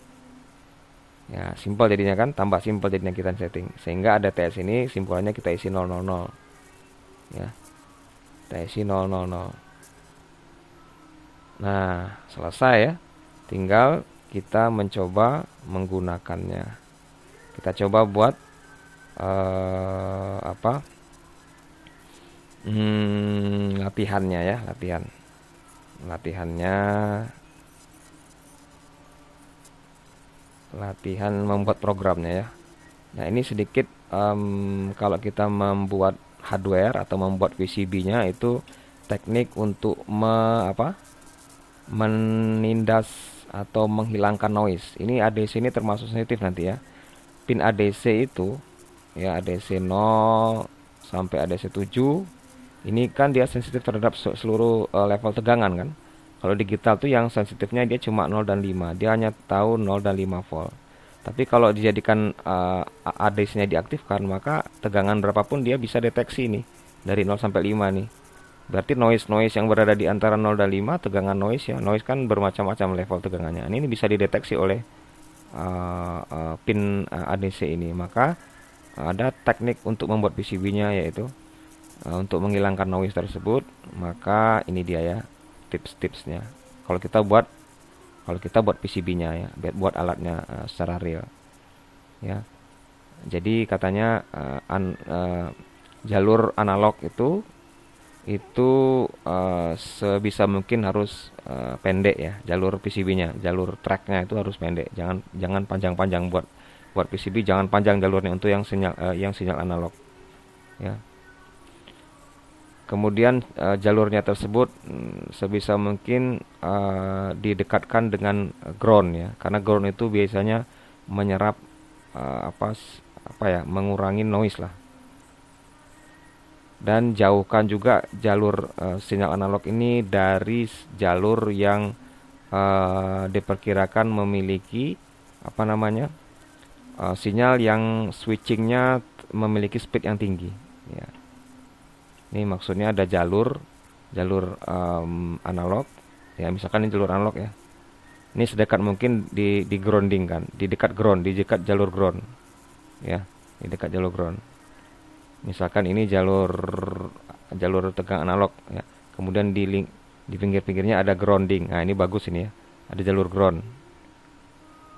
Ya, simpel jadinya kan, tambah simpel jadinya kita setting. Sehingga ada TS ini simpulannya kita isi 000. Ya. Kita isi 000. Nah, selesai ya. Tinggal kita mencoba menggunakannya. Kita coba buat latihannya ya, latihan membuat programnya ya. Nah, ini sedikit kalau kita membuat hardware atau membuat PCB-nya itu teknik untuk menindas atau menghilangkan noise. Ini ADC ini termasuk sensitif nanti ya. Pin ADC itu ya, ADC 0 sampai ADC 7 ini kan dia sensitif terhadap seluruh level tegangan kan. Kalau digital tuh yang sensitifnya dia cuma 0 dan 5. Dia hanya tahu 0 dan 5 volt. Tapi kalau dijadikan ADC-nya diaktifkan, maka tegangan berapapun dia bisa deteksi nih. Dari 0 sampai 5 nih. Berarti noise yang berada di antara 0 dan 5, tegangan noise ya. Noise kan bermacam-macam level tegangannya. Ini bisa dideteksi oleh pin ADC ini. Maka ada teknik untuk membuat PCB-nya, yaitu untuk menghilangkan noise tersebut. Maka ini dia ya tips-tipsnya. Kalau kita buat PCB-nya ya, buat alatnya secara real ya. Jadi katanya jalur analog itu sebisa mungkin harus pendek ya, jalur PCB-nya, jalur tracknya itu harus pendek. Jangan panjang-panjang buat PCB, jangan panjang jalurnya untuk yang sinyal analog ya. Kemudian jalurnya tersebut sebisa mungkin didekatkan dengan ground ya, karena ground itu biasanya menyerap mengurangi noise lah. Dan jauhkan juga jalur sinyal analog ini dari jalur yang diperkirakan memiliki sinyal yang switchingnya memiliki speed yang tinggi ya. Ini maksudnya ada jalur analog ya, misalkan ini jalur analog ya, ini sedekat mungkin di grounding kan, di dekat ground, di dekat jalur ground ya, di dekat jalur ground. Misalkan ini jalur tegang analog ya, kemudian di pinggir-pinggirnya ada grounding. Nah, ini bagus ini ya, ada jalur ground.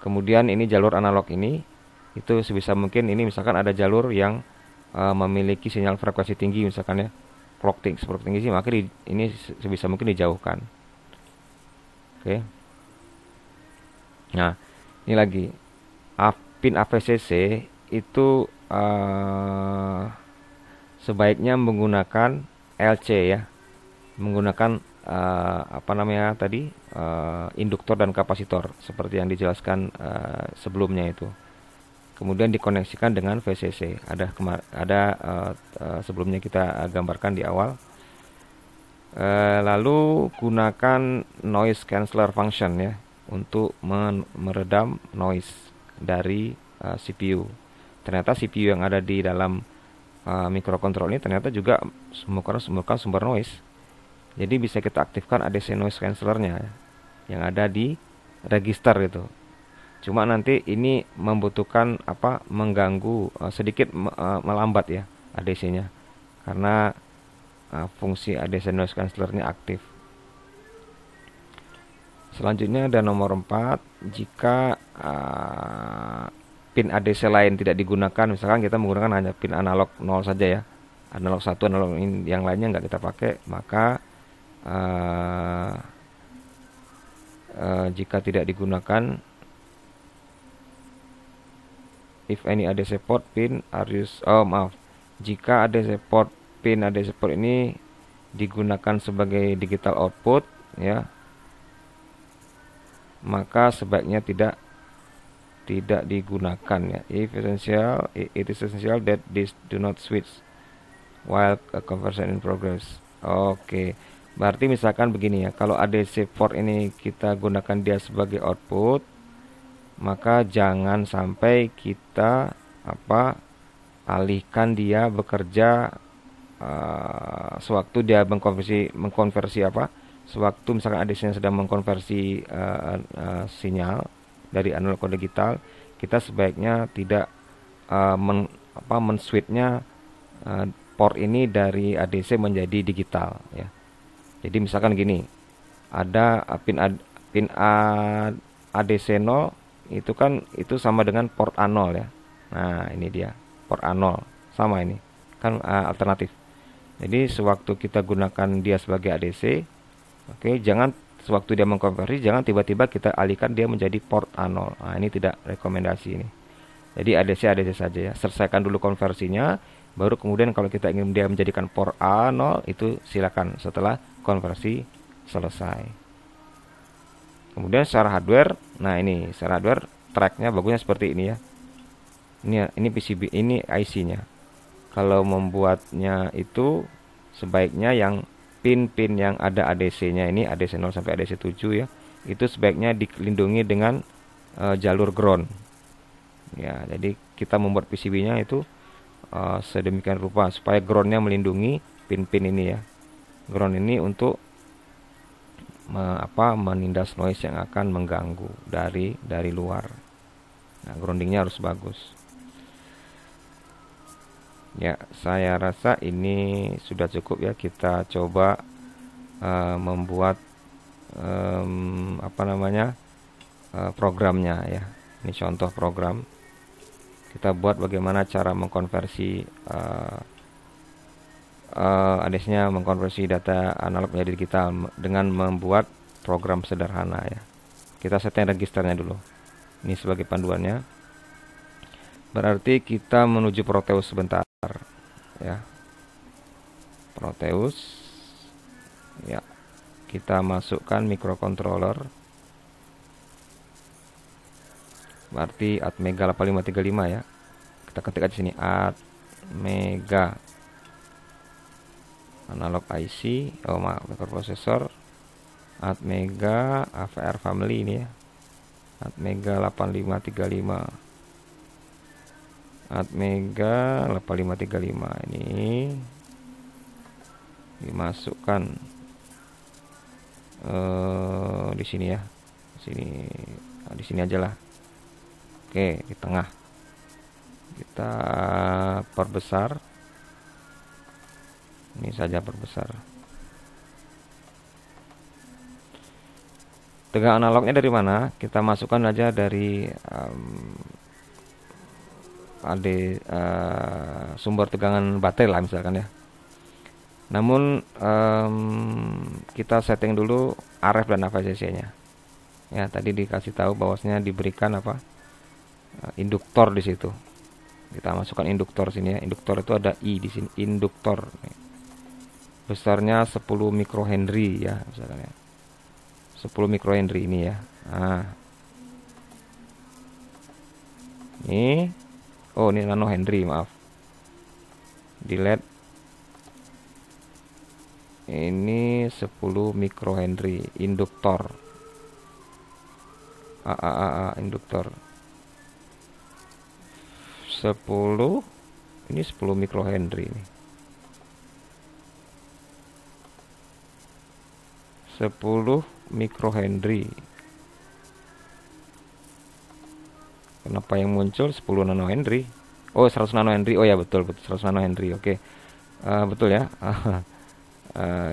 Kemudian ini jalur analog ini, itu sebisa mungkin ini misalkan ada jalur yang memiliki sinyal frekuensi tinggi misalkan ya, clock tinggi sih, maka ini sebisa mungkin dijauhkan. Oke. Nah, ini lagi pin AVCC itu sebaiknya menggunakan LC ya, menggunakan apa namanya tadi, induktor dan kapasitor seperti yang dijelaskan sebelumnya itu. Kemudian dikoneksikan dengan VCC. Ada sebelumnya kita gambarkan di awal. Lalu gunakan noise canceller function ya untuk meredam noise dari CPU. Ternyata CPU yang ada di dalam microcontroller ini ternyata juga merupakan sumber noise. Jadi bisa kita aktifkan ADC noise cancellernya yang ada di register itu. Cuma nanti ini membutuhkan mengganggu sedikit melambat ya ADC-nya, karena fungsi ADC noise cancellernya aktif. Selanjutnya ada nomor 4, jika pin ADC lain tidak digunakan, misalkan kita menggunakan hanya pin analog 0 saja ya, analog 1, analog yang lainnya nggak kita pakai, maka jika tidak digunakan, if any ADC port pin are used, jika ADC port pin ADC port ini digunakan sebagai digital output ya, maka sebaiknya tidak digunakan ya. If essential, it is essential that this do not switch while a conversion in progress. Oke. Berarti misalkan begini ya, kalau ADC port ini kita gunakan dia sebagai output, maka jangan sampai kita alihkan dia bekerja sewaktu dia mengkonversi sewaktu misalkan ADC-nya sedang mengkonversi sinyal dari analog ke digital, kita sebaiknya tidak men-switch-nya port ini dari ADC menjadi digital ya. Jadi misalkan gini, ada pin ADC 0 itu kan itu sama dengan port A0 ya. Nah, ini dia port A0, sama ini kan alternatif. Jadi sewaktu kita gunakan dia sebagai ADC, oke, jangan sewaktu dia mengkonversi jangan tiba-tiba kita alihkan dia menjadi port A0. Nah, ini tidak rekomendasi ini. Jadi ADC saja ya. Selesaikan dulu konversinya, baru kemudian kalau kita ingin dia menjadikan port A0 itu silakan setelah konversi selesai. Kemudian secara hardware, nah ini secara hardware tracknya bagusnya seperti ini ya. Ini PCB, ini IC-nya. Kalau membuatnya itu sebaiknya yang pin-pin yang ada ADC-nya ini, ADC 0 sampai ADC 7 ya, itu sebaiknya dilindungi dengan jalur ground. Ya, jadi kita membuat PCB-nya itu sedemikian rupa supaya ground-nya melindungi pin-pin ini ya. Ground ini untuk menindas noise yang akan mengganggu dari luar. Nah, groundingnya harus bagus. Ya, saya rasa ini sudah cukup ya. Kita coba membuat programnya ya. Ini contoh program. Kita buat bagaimana cara mengkonversi ADC-nya, mengkonversi data analog menjadi digital dengan membuat program sederhana ya. Kita setting registernya dulu. Ini sebagai panduannya. Berarti kita menuju Proteus sebentar ya. Proteus ya. Kita masukkan microcontroller. Berarti Atmega 8535 ya. Kita ketik aja sini Atmega analog IC, microprocessor Atmega AVR family ini ya. Atmega 8535. Atmega 8535 ini dimasukkan di sini ya, sini, di sini aja lah. Oke, di tengah kita perbesar, ini saja perbesar. Tegangan analognya dari mana? Kita masukkan aja dari sumber tegangan baterai lah misalkan ya. Namun kita setting dulu RF dan AVCC-nya. Ya, tadi dikasih tahu bahwasanya diberikan apa? Induktor di situ. Kita masukkan induktor sini ya. Induktor itu ada I di sini, induktor. Besarnya 10 mikrohenry ya, misalkan ya. 10 mikrohenry ini ya. Nah. Ini ini nanohenry, maaf. Di LED ini 10 mikrohenry induktor. Induktor 10, ini 10 mikrohenry ini. 10 mikrohenry. Kenapa yang muncul 10 nanohenry? 100 nanohenry. Oh ya, betul 100 nanohenry. Oke. Betul ya.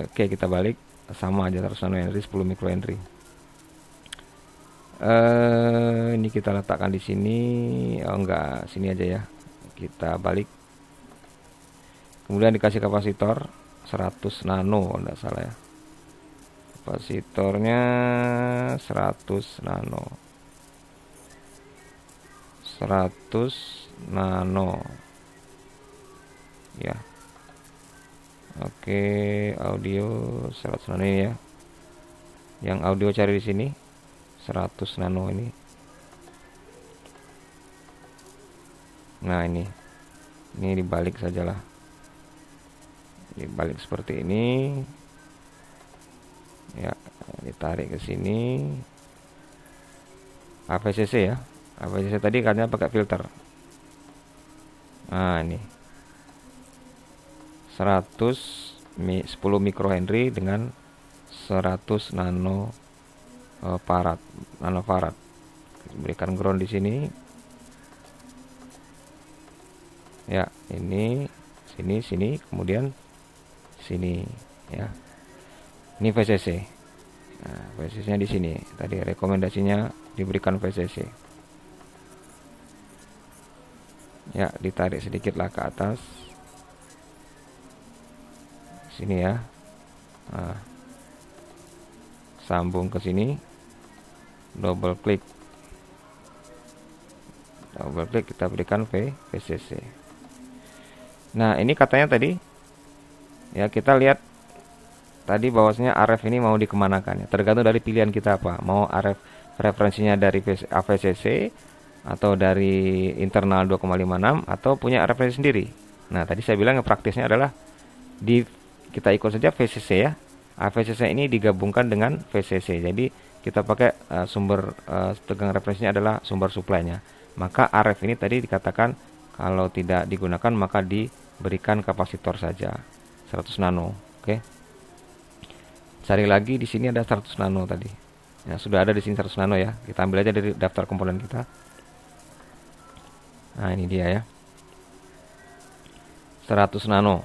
Oke, kita balik, sama aja 100 nanohenry, 10 mikrohenry. Ini kita letakkan di sini. Enggak, sini aja ya. Kita balik. Kemudian dikasih kapasitor 100 nano, enggak salah ya. Kapasitornya 100 nano. 100 nano. Ya. Oke, audio 100 nano ini ya. Yang audio cari di sini 100 nano ini. Nah, ini dibalik sajalah. Dibalik seperti ini. Ya, ditarik ke sini. AVCC ya. AVCC tadi katanya pakai filter. Nah, ini 10 mikrohenry dengan 100 nanofarad. Berikan ground di sini. Ya, ini sini, kemudian sini ya. Ini VCC. Nah, VCC-nya di sini. Tadi rekomendasinya diberikan VCC. Ya, ditarik sedikitlah ke atas. Sini ya. Nah, sambung ke sini. Double klik, kita berikan VCC. Nah, ini katanya tadi ya, kita lihat tadi bahwasanya RF ini mau dikemanakan ya, tergantung dari pilihan kita apa, mau RF referensinya dari AVCC atau dari internal 2,56 atau punya referensi sendiri. Nah, tadi saya bilang yang praktisnya adalah kita ikut saja VCC ya. AVCC ini digabungkan dengan VCC, jadi kita pakai sumber tegangan referensinya adalah sumber suplainya. Maka RF ini tadi dikatakan kalau tidak digunakan maka diberikan kapasitor saja 100 nano. Oke. Cari lagi di sini ada 100 nano tadi. Ya, sudah ada di sini 100 nano ya. Kita ambil aja dari daftar komponen kita. Nah, ini dia ya. 100 nano.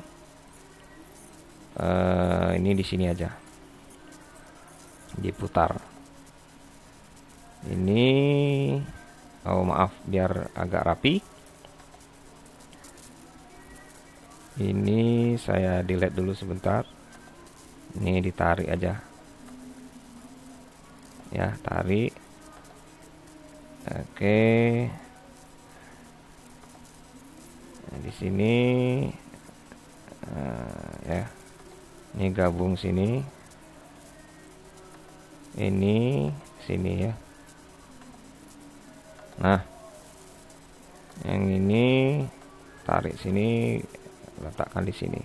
Ini di sini aja. Diputar. Ini maaf, biar agak rapi. Ini saya delete dulu sebentar. Ini ditarik aja. Ya, tarik. Oke. Nah, di sini ya. Ini gabung sini. Ini sini ya. Nah, yang ini tarik sini, letakkan di sini.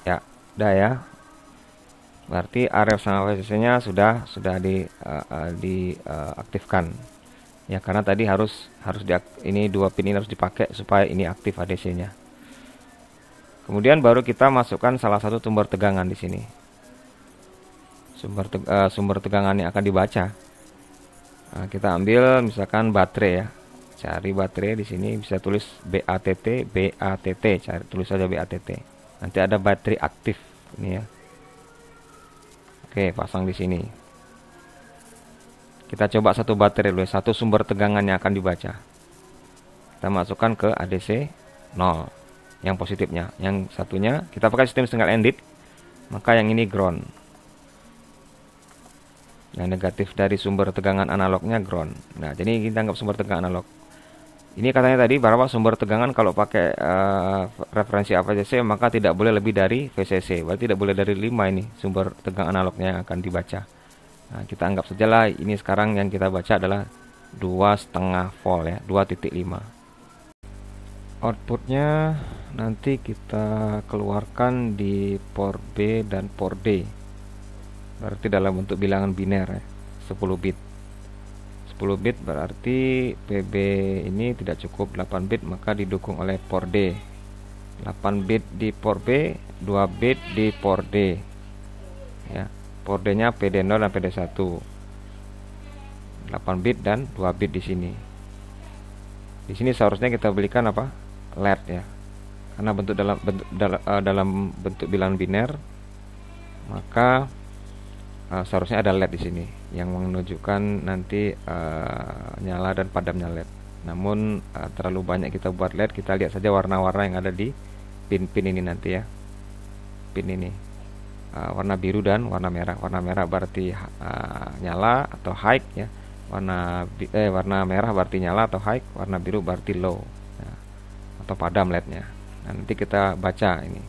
Ya, udah ya. Berarti RF sama VCC-nya sudah diaktifkan. Ya, karena tadi harus ini dua pin ini harus dipakai supaya ini aktif ADC-nya. Kemudian baru kita masukkan salah satu sumber tegangan di sini. Sumber tegangan yang akan dibaca. Nah, kita ambil misalkan baterai ya. Cari baterai di sini, bisa tulis BATT, cari tulis saja BATT. Nanti ada baterai aktif ini ya. Oke, pasang di sini. Kita coba satu baterai dulu, satu sumber tegangan yang akan dibaca. Kita masukkan ke ADC 0 yang positifnya. Yang satunya kita pakai sistem single ended, maka yang ini ground. Yang negatif dari sumber tegangan analognya ground. Nah, jadi kita anggap sumber tegangan analog. Ini katanya tadi berapa sumber tegangan kalau pakai referensi AVCC, maka tidak boleh lebih dari VCC. Berarti tidak boleh dari 5 ini sumber tegangan analognya yang akan dibaca. Nah, kita anggap sajalah ini sekarang yang kita baca adalah 2,5 volt ya, 2,5. Outputnya nanti kita keluarkan di port B dan port D. Berarti dalam bentuk bilangan biner ya, 10 bit. 10 bit berarti PB ini tidak cukup 8 bit, maka didukung oleh port D. 8 bit di port B, 2 bit di port D. Ya, port D-nya PD0 dan PD1. 8 bit dan 2 bit di sini. Di sini seharusnya kita belikan apa? LED ya. Karena dalam bentuk bilangan biner, maka seharusnya ada LED di sini yang menunjukkan nanti nyala dan padamnya LED. Namun terlalu banyak kita buat LED, kita lihat saja warna-warna yang ada di pin-pin ini nanti ya. Pin ini warna biru dan warna merah. Warna merah berarti nyala atau high ya. Warna merah berarti nyala atau high, warna biru berarti low ya, atau padam LED-nya. Nah, nanti kita baca ini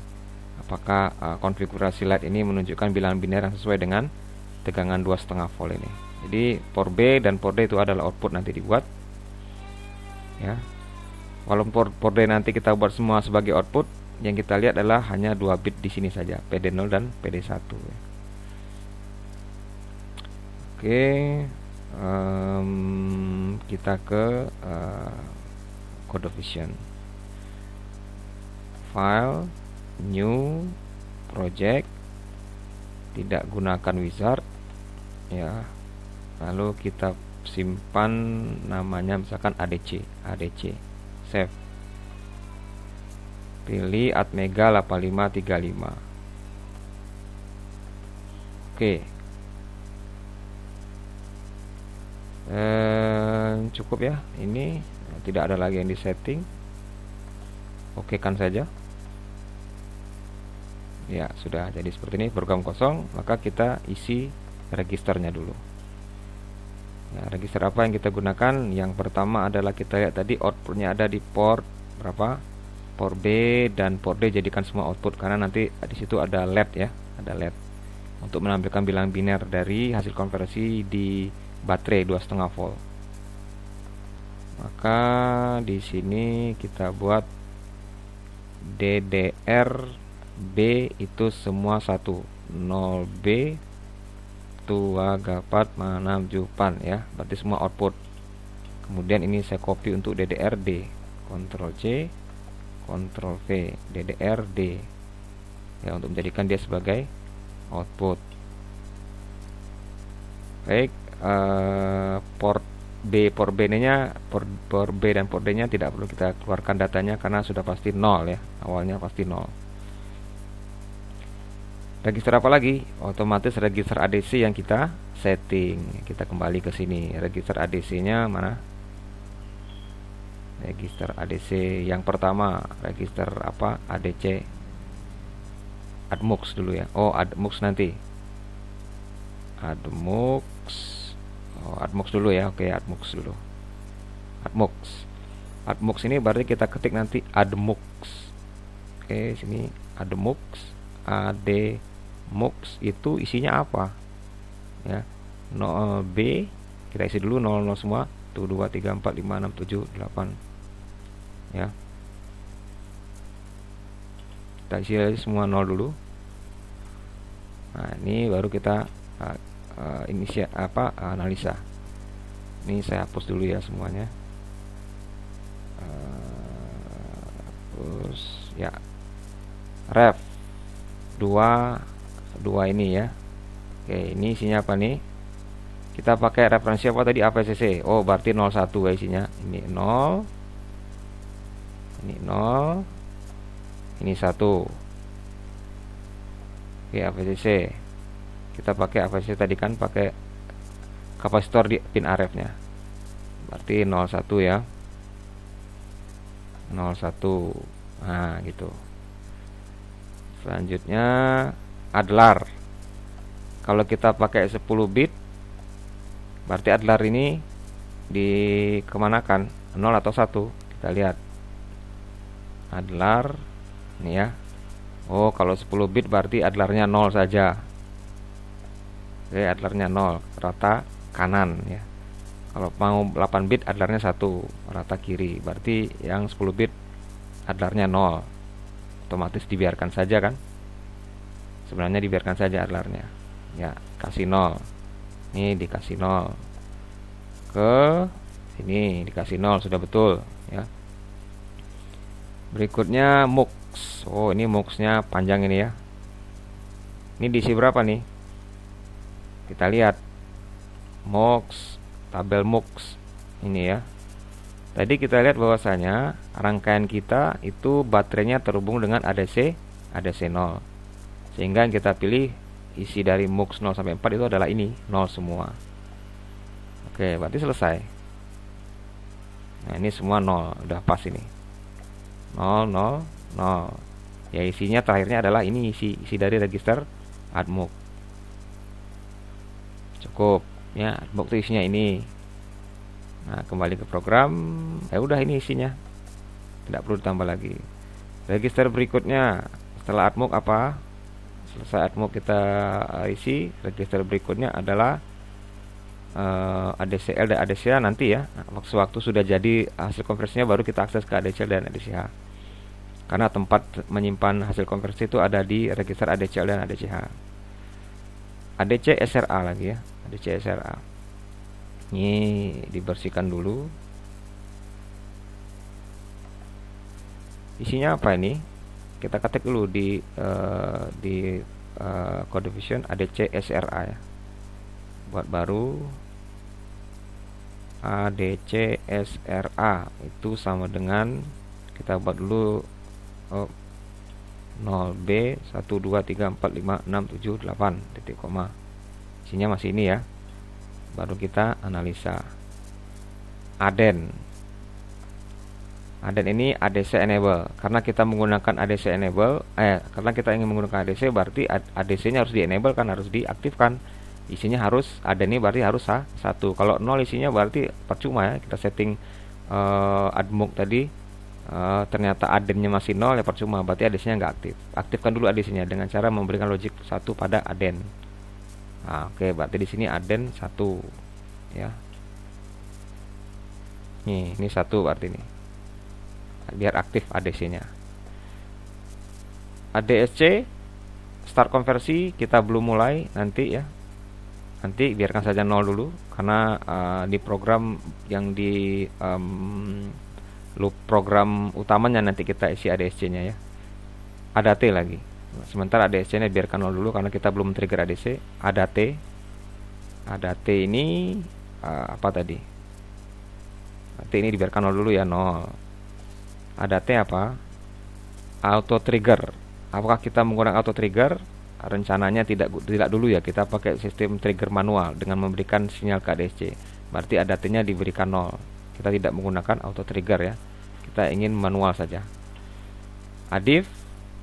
apakah konfigurasi LED ini menunjukkan bilangan biner yang sesuai dengan tegangan 2,5 volt ini. Jadi port B dan port D itu adalah output nanti dibuat ya. Walaupun port D nanti kita buat semua sebagai output, yang kita lihat adalah hanya 2 bit di sini saja, PD0 dan PD1 ya. Oke, kita ke Code Vision, file, new, project, tidak gunakan wizard ya, lalu kita simpan namanya misalkan ADC, save, pilih Atmega 8535. Oke, cukup ya, ini tidak ada lagi yang di setting. Oke kan saja ya, sudah jadi seperti ini, program kosong. Maka kita isi registernya dulu ya. Register apa yang kita gunakan? Yang pertama adalah kita lihat tadi outputnya ada di port berapa, port B dan port D, jadikan semua output karena nanti di situ ada LED ya, ada LED untuk menampilkan bilangan biner dari hasil konversi di baterai 2,5 volt. Maka di sini kita buat DDR B itu semua 0B tua gapat manamjupan ya, berarti semua output. Kemudian ini saya copy untuk DDR-D, Ctrl C, Ctrl V, DDR-D ya, untuk menjadikan dia sebagai output. Baik, port B nya, port B dan port D nya tidak perlu kita keluarkan datanya karena sudah pasti 0 ya, awalnya pasti 0. Register apa lagi? Otomatis register ADC yang kita setting. Kita kembali ke sini. Register ADC-nya mana? Register ADC yang pertama, register apa? ADC ADMUX dulu ya. Oh, ADMUX nanti. ADMUX. Oh, ADMUX dulu ya. Oke, ADMUX dulu. ADMUX. ADMUX ini berarti kita ketik nanti ADMUX. Oke, sini ADMUX. ADMUX itu isinya apa ya, 0B kita isi dulu 00 semua, 1 2 3 4 5 6 7 8 ya, kita isi aja semua 0 dulu. Nah, ini baru kita analisa. Ini saya hapus dulu ya semuanya, hapus ya. ref 2 ini ya. Oke, ini isinya apa nih? Kita pakai referensi apa tadi? APCC. Oh, berarti 01 ya isinya. Ini 0. Ini 0. Ini 1. Oke, APCC. Kita pakai APCC tadi kan pakai kapasitor di pin RF-nya. Berarti 01 ya. 01. Nah, gitu. Selanjutnya adlar. Kalau kita pakai 10 bit, berarti adlar ini dikemanakan? 0 atau 1? Kita lihat. Adlar ini ya. Oh, kalau 10 bit berarti adlarnya 0 saja. Oke, adlarnya 0, rata kanan ya. Kalau mau 8 bit adlarnya 1, rata kiri. Berarti yang 10 bit adlarnya 0. Otomatis dibiarkan saja kan? Sebenarnya dibiarkan saja adlarnya. Ya, kasih 0. Ini dikasih 0. Ke sini dikasih 0, sudah betul ya. Berikutnya MUX. Oh, ini MUX-nya panjang ini ya. Ini diisi berapa nih? Kita lihat. MUX, tabel MUX ini ya. Tadi kita lihat bahwasanya rangkaian kita itu baterainya terhubung dengan ADC 0. Sehingga yang kita pilih isi dari MUX 0 sampai 4 itu adalah ini, 0 semua. Oke, berarti selesai. Nah, ini semua 0, udah pas ini. 0 0 0. Ya, isinya terakhirnya adalah ini isi dari register ADMUX. Cukup ya, ADMUX itu isinya ini. Nah, kembali ke program. Ya udah, ini isinya. Tidak perlu ditambah lagi. Register berikutnya setelah ADMUX apa? Selesai ADMUX kita isi. Register berikutnya adalah ADCL dan ADCH nanti ya. Waktu sudah jadi hasil konversinya baru kita akses ke ADCL dan ADCH. Karena tempat menyimpan hasil konversi itu ada di register ADCL dan ADCH. ADC SRA lagi ya. ADC SRA. Ini dibersihkan dulu. Isinya apa ini? Kita ketik dulu di code vision ADC SRA ya. Buat baru ADC SRA itu sama dengan, kita buat dulu 0B 1 2 3 4 5 6 7 8 titik koma. Isinya masih ini ya. Baru kita analisa. Aden ini ADC enable. Karena kita menggunakan ADC enable, karena kita ingin menggunakan ADC, berarti ADC-nya harus di enable kan, harus diaktifkan. Isinya harus Aden ini berarti harus 1. Kalau 0 isinya berarti percuma ya. Kita setting ADMUX tadi, ternyata Adennya masih 0 ya percuma, berarti ADC-nya nggak aktif. Aktifkan dulu ADC-nya dengan cara memberikan logic 1 pada Aden. Nah, oke, berarti di sini Aden 1 ya. Ini 1 berarti ini. Biar aktif ADC-nya. ADSC start konversi kita belum mulai, nanti ya. Nanti biarkan saja 0 dulu karena di program yang di loop program utamanya nanti kita isi ADSC-nya ya. Ada T lagi. Sementara ADSC-nya biarkan 0 dulu karena kita belum trigger ADC. Ada T ini apa tadi? T ini dibiarkan 0 dulu ya, 0. Ada T apa? Auto trigger. Apakah kita menggunakan auto trigger? Rencananya tidak dulu ya, kita pakai sistem trigger manual dengan memberikan sinyal ke ADSC. Berarti ada T-nya diberikan 0. Kita tidak menggunakan auto trigger ya. Kita ingin manual saja. Adif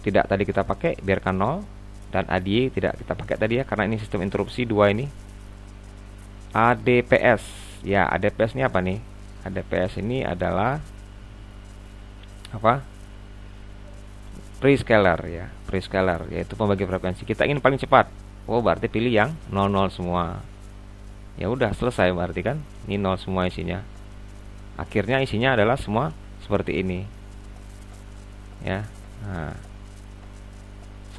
tidak tadi kita pakai, biarkan 0. Dan ADI tidak kita pakai tadi ya, karena ini sistem interupsi 2 ini. ADPS. Ya, ADPS ini apa nih? ADPS ini adalah apa? Prescaler ya, prescaler yaitu pembagi frekuensi. Kita ingin paling cepat. Oh, berarti pilih yang 00 semua. Ya udah, selesai berarti kan. Ini 0 semua isinya. Akhirnya isinya adalah semua seperti ini. Ya. Nah.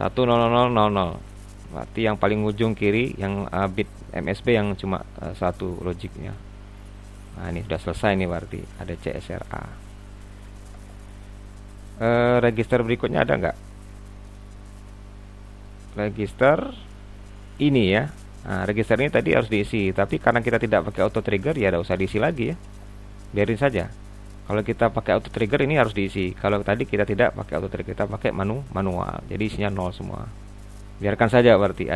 10000. Berarti yang paling ujung kiri yang bit MSB yang cuma 1 logiknya. Nah, ini sudah selesai nih berarti ada CSRA. Register berikutnya ada nggak? register ini ya. Nah, register ini tadi harus diisi, tapi karena kita tidak pakai auto trigger ya tidak usah diisi lagi ya. Biarin saja. Kalau kita pakai auto trigger ini harus diisi. Kalau tadi kita tidak pakai auto trigger, kita pakai manual. Jadi isinya 0 semua. Biarkan saja berarti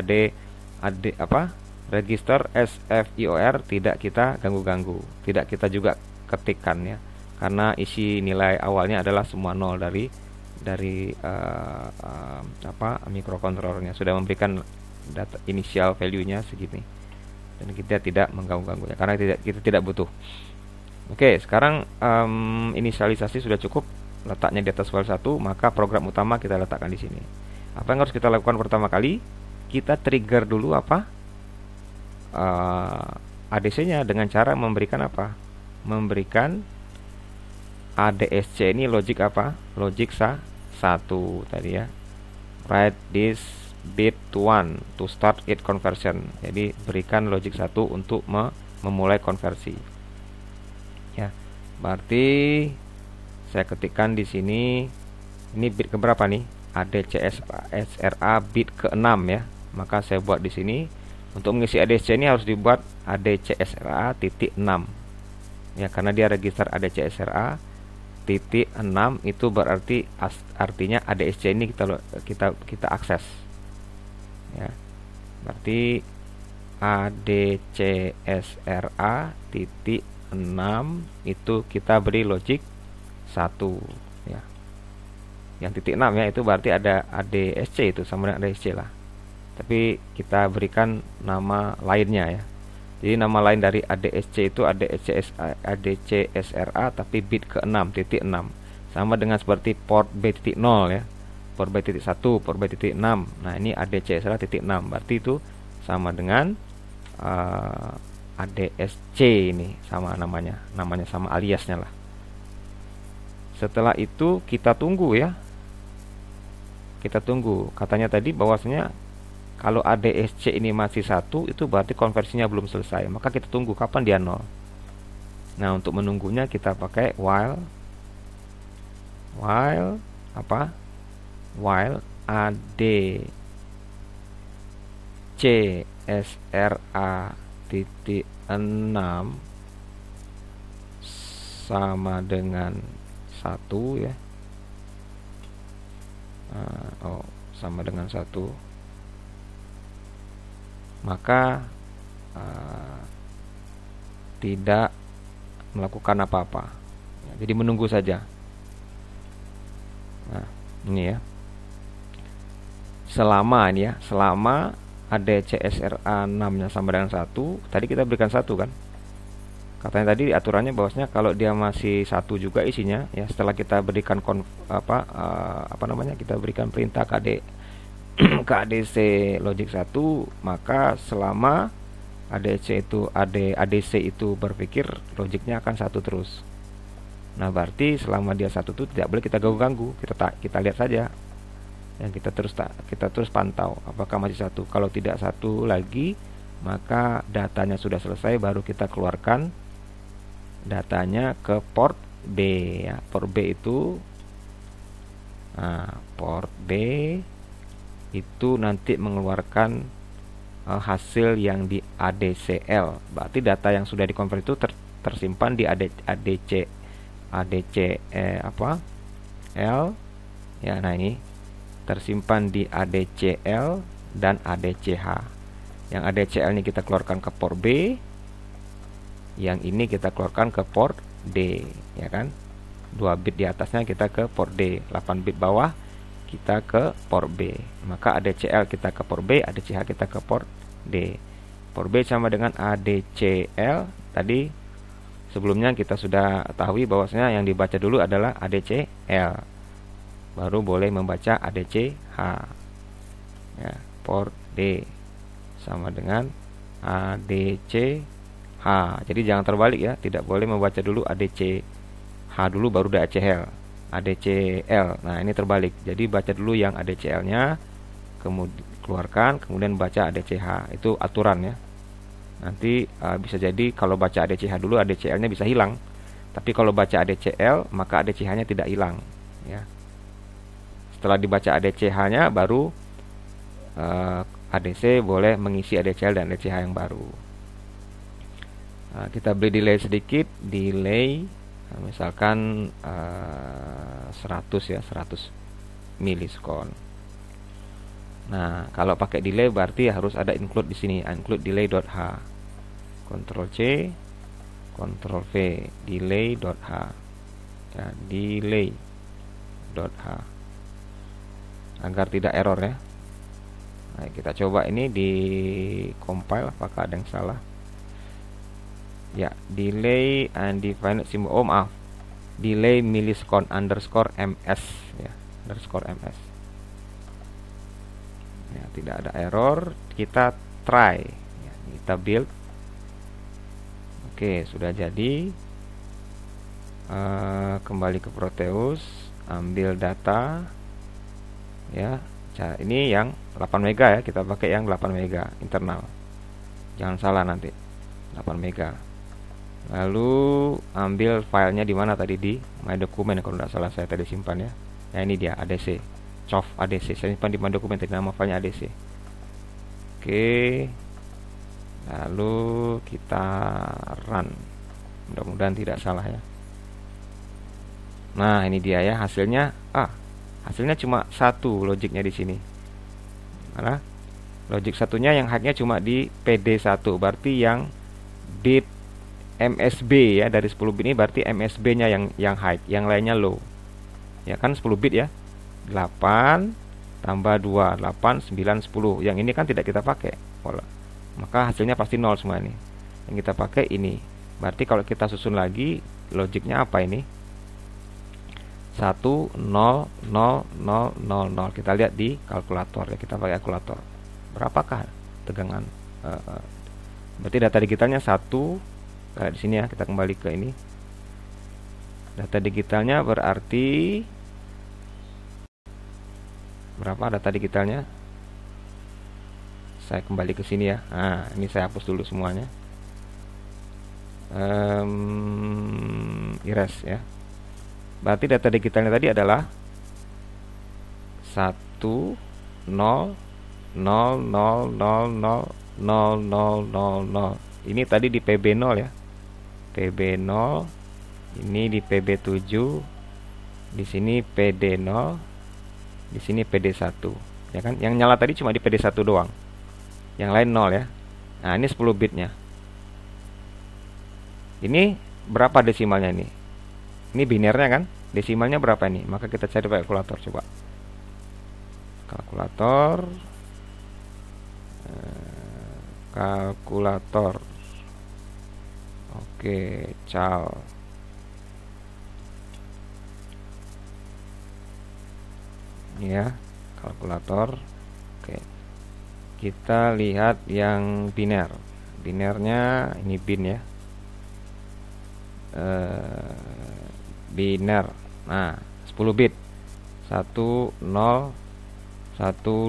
register SFIOR tidak kita ganggu-ganggu, tidak kita juga ketikkan ya. Karena isi nilai awalnya adalah semua 0 dari microcontrollernya sudah memberikan data initial value-nya segini. Dan kita tidak mengganggu-ganggunya karena kita tidak butuh. Oke, sekarang inisialisasi sudah cukup, letaknya di atas file 1, maka program utama kita letakkan di sini. Apa yang harus kita lakukan pertama kali? Kita trigger dulu ADC-nya dengan cara memberikan apa? Memberikan ADSC ini logic apa? Logic 1 tadi ya. Write this bit to 1 to start it conversion. Jadi berikan logic 1 untuk memulai konversi. Ya, berarti saya ketikkan di sini ini bit keberapa nih? ADC-SRA bit ke-6 ya. Maka saya buat di sini untuk mengisi ADC ini harus dibuat ADC-SRA titik 6. Ya, karena dia register ADC-SRA titik 6 itu berarti artinya ADSC ini kita akses. Ya. Berarti ADC-SRA titik 6 itu kita beri logic 1 ya. Yang titik 6 ya itu berarti ada ADSC, itu sama dengan ADSC lah. Tapi kita berikan nama lainnya ya. Jadi nama lain dari ADSC itu ADC-SRA tapi bit ke-6 titik 6. Sama dengan seperti port B.0 ya. Port B.1, port B.6. Nah, ini ADC-SRA titik 6. Berarti itu sama dengan ADSC ini, sama namanya sama aliasnya lah. Setelah itu kita tunggu ya. Kita tunggu. Katanya tadi bahwasanya kalau ADSC ini masih 1 itu berarti konversinya belum selesai. Maka kita tunggu kapan dia 0. Nah, untuk menunggunya kita pakai while ADC-SRA titik 6 sama dengan 1 ya. Sama dengan 1. Maka tidak melakukan apa-apa. Jadi menunggu saja. Nah, ini ya. Selama ADC-SRA 6-nya sama dengan 1, tadi kita berikan 1 kan. Katanya tadi aturannya bahwasanya kalau dia masih 1 juga isinya ya, setelah kita berikan kita berikan perintah ke ADC logic 1, maka selama ADC itu berpikir logiknya akan 1 terus. Nah, berarti selama dia 1 itu tidak boleh kita ganggu. Kita lihat saja. Yang kita terus pantau apakah masih 1. Kalau tidak 1 lagi, maka datanya sudah selesai, baru kita keluarkan datanya ke port B ya. Port B itu port B itu nanti mengeluarkan hasil yang di ADCL. Berarti data yang sudah dikonversi itu tersimpan di L ya. Nah, ini tersimpan di ADCL dan ADCH. Yang ADCL ini kita keluarkan ke port B, yang ini kita keluarkan ke port D ya kan. 2 bit di atasnya kita ke port D, 8 bit bawah kita ke port B. Maka ADCL kita ke port B, ADCH kita ke port D. Port B sama dengan ADCL. Tadi sebelumnya kita sudah ketahui bahwasanya yang dibaca dulu adalah ADCL, baru boleh membaca ADCH ya. Port D sama dengan ADCH. Jadi jangan terbalik ya, tidak boleh membaca dulu ADCH dulu baru ADCL. Nah, ini terbalik. Jadi baca dulu yang ADCL-nya, kemudian keluarkan, kemudian baca ADCH. Itu aturan ya. Nanti bisa jadi kalau baca ADCH dulu, ADCL-nya bisa hilang. Tapi kalau baca ADCL, maka ADCH-nya tidak hilang ya. Setelah dibaca ADCH-nya, baru ADC boleh mengisi ADCL dan ADCH yang baru. Kita beli delay sedikit, delay misalkan 100 ya, 100 milisekon. Nah, kalau pakai delay berarti harus ada include di sini, include delay.h. Ctrl C, Ctrl V, delay.h. Ya, delay.h. Agar tidak error ya. Nah, kita coba ini di compile, apakah ada yang salah? Ya, delay undefined symbol. Oh maaf, delay millisekon underscore ms ya, underscore ms. Ya, tidak ada error. Kita try ya, kita build. Oke, sudah jadi. Kembali ke Proteus, ambil data ya. Ini yang 8 mega ya, kita pakai yang 8 mega internal, jangan salah nanti, 8 mega. Lalu ambil filenya di mana tadi, di my document kalau tidak salah saya tadi simpan ya. Ya ini dia ADC, COF ADC, saya simpan di my document tadi, nama filenya ADC. Oke, lalu kita run, mudah-mudahan tidak salah ya. Nah ini dia ya hasilnya. Hasilnya cuma satu logiknya di sini. Mana? Logik satunya yang high-nya cuma di PD1, berarti yang bit MSB ya, dari 10 bit ini berarti MSB-nya yang high, yang lainnya low. Ya kan 10 bit ya. 8 tambah 2, 8, 9, 10. Yang ini kan tidak kita pakai. Maka hasilnya pasti 0 semua ini. Yang kita pakai ini. Berarti kalau kita susun lagi, logiknya apa ini? 1 0 0 0 0 0. Kita lihat di kalkulator ya, kita pakai kalkulator. Berapakah tegangan? Berarti data digitalnya 1. Kayak di sini ya, kita kembali ke ini. Data digitalnya berarti berapa data digitalnya? Saya kembali ke sini ya. Nah, ini saya hapus dulu semuanya. Erase ya. Berarti data digitalnya tadi adalah 1 0 0 0 0 0 0 0 0. Ini tadi di PB0 ya. PB0. Ini di PB7. Di sini PD0. Di sini PD1. Ya kan? Yang nyala tadi cuma di PD1 doang. Yang lain 0 ya. Nah, ini 10 bitnya. Ini berapa desimalnya ini? Ini binernya kan, desimalnya berapa ini? Maka kita cari pakai kalkulator, coba. Kalkulator. Oke, cal. Ini ya, kalkulator. Oke. Kita lihat yang biner. Binernya ini bin ya. Biner. Nah, 10 bit. 1 0 1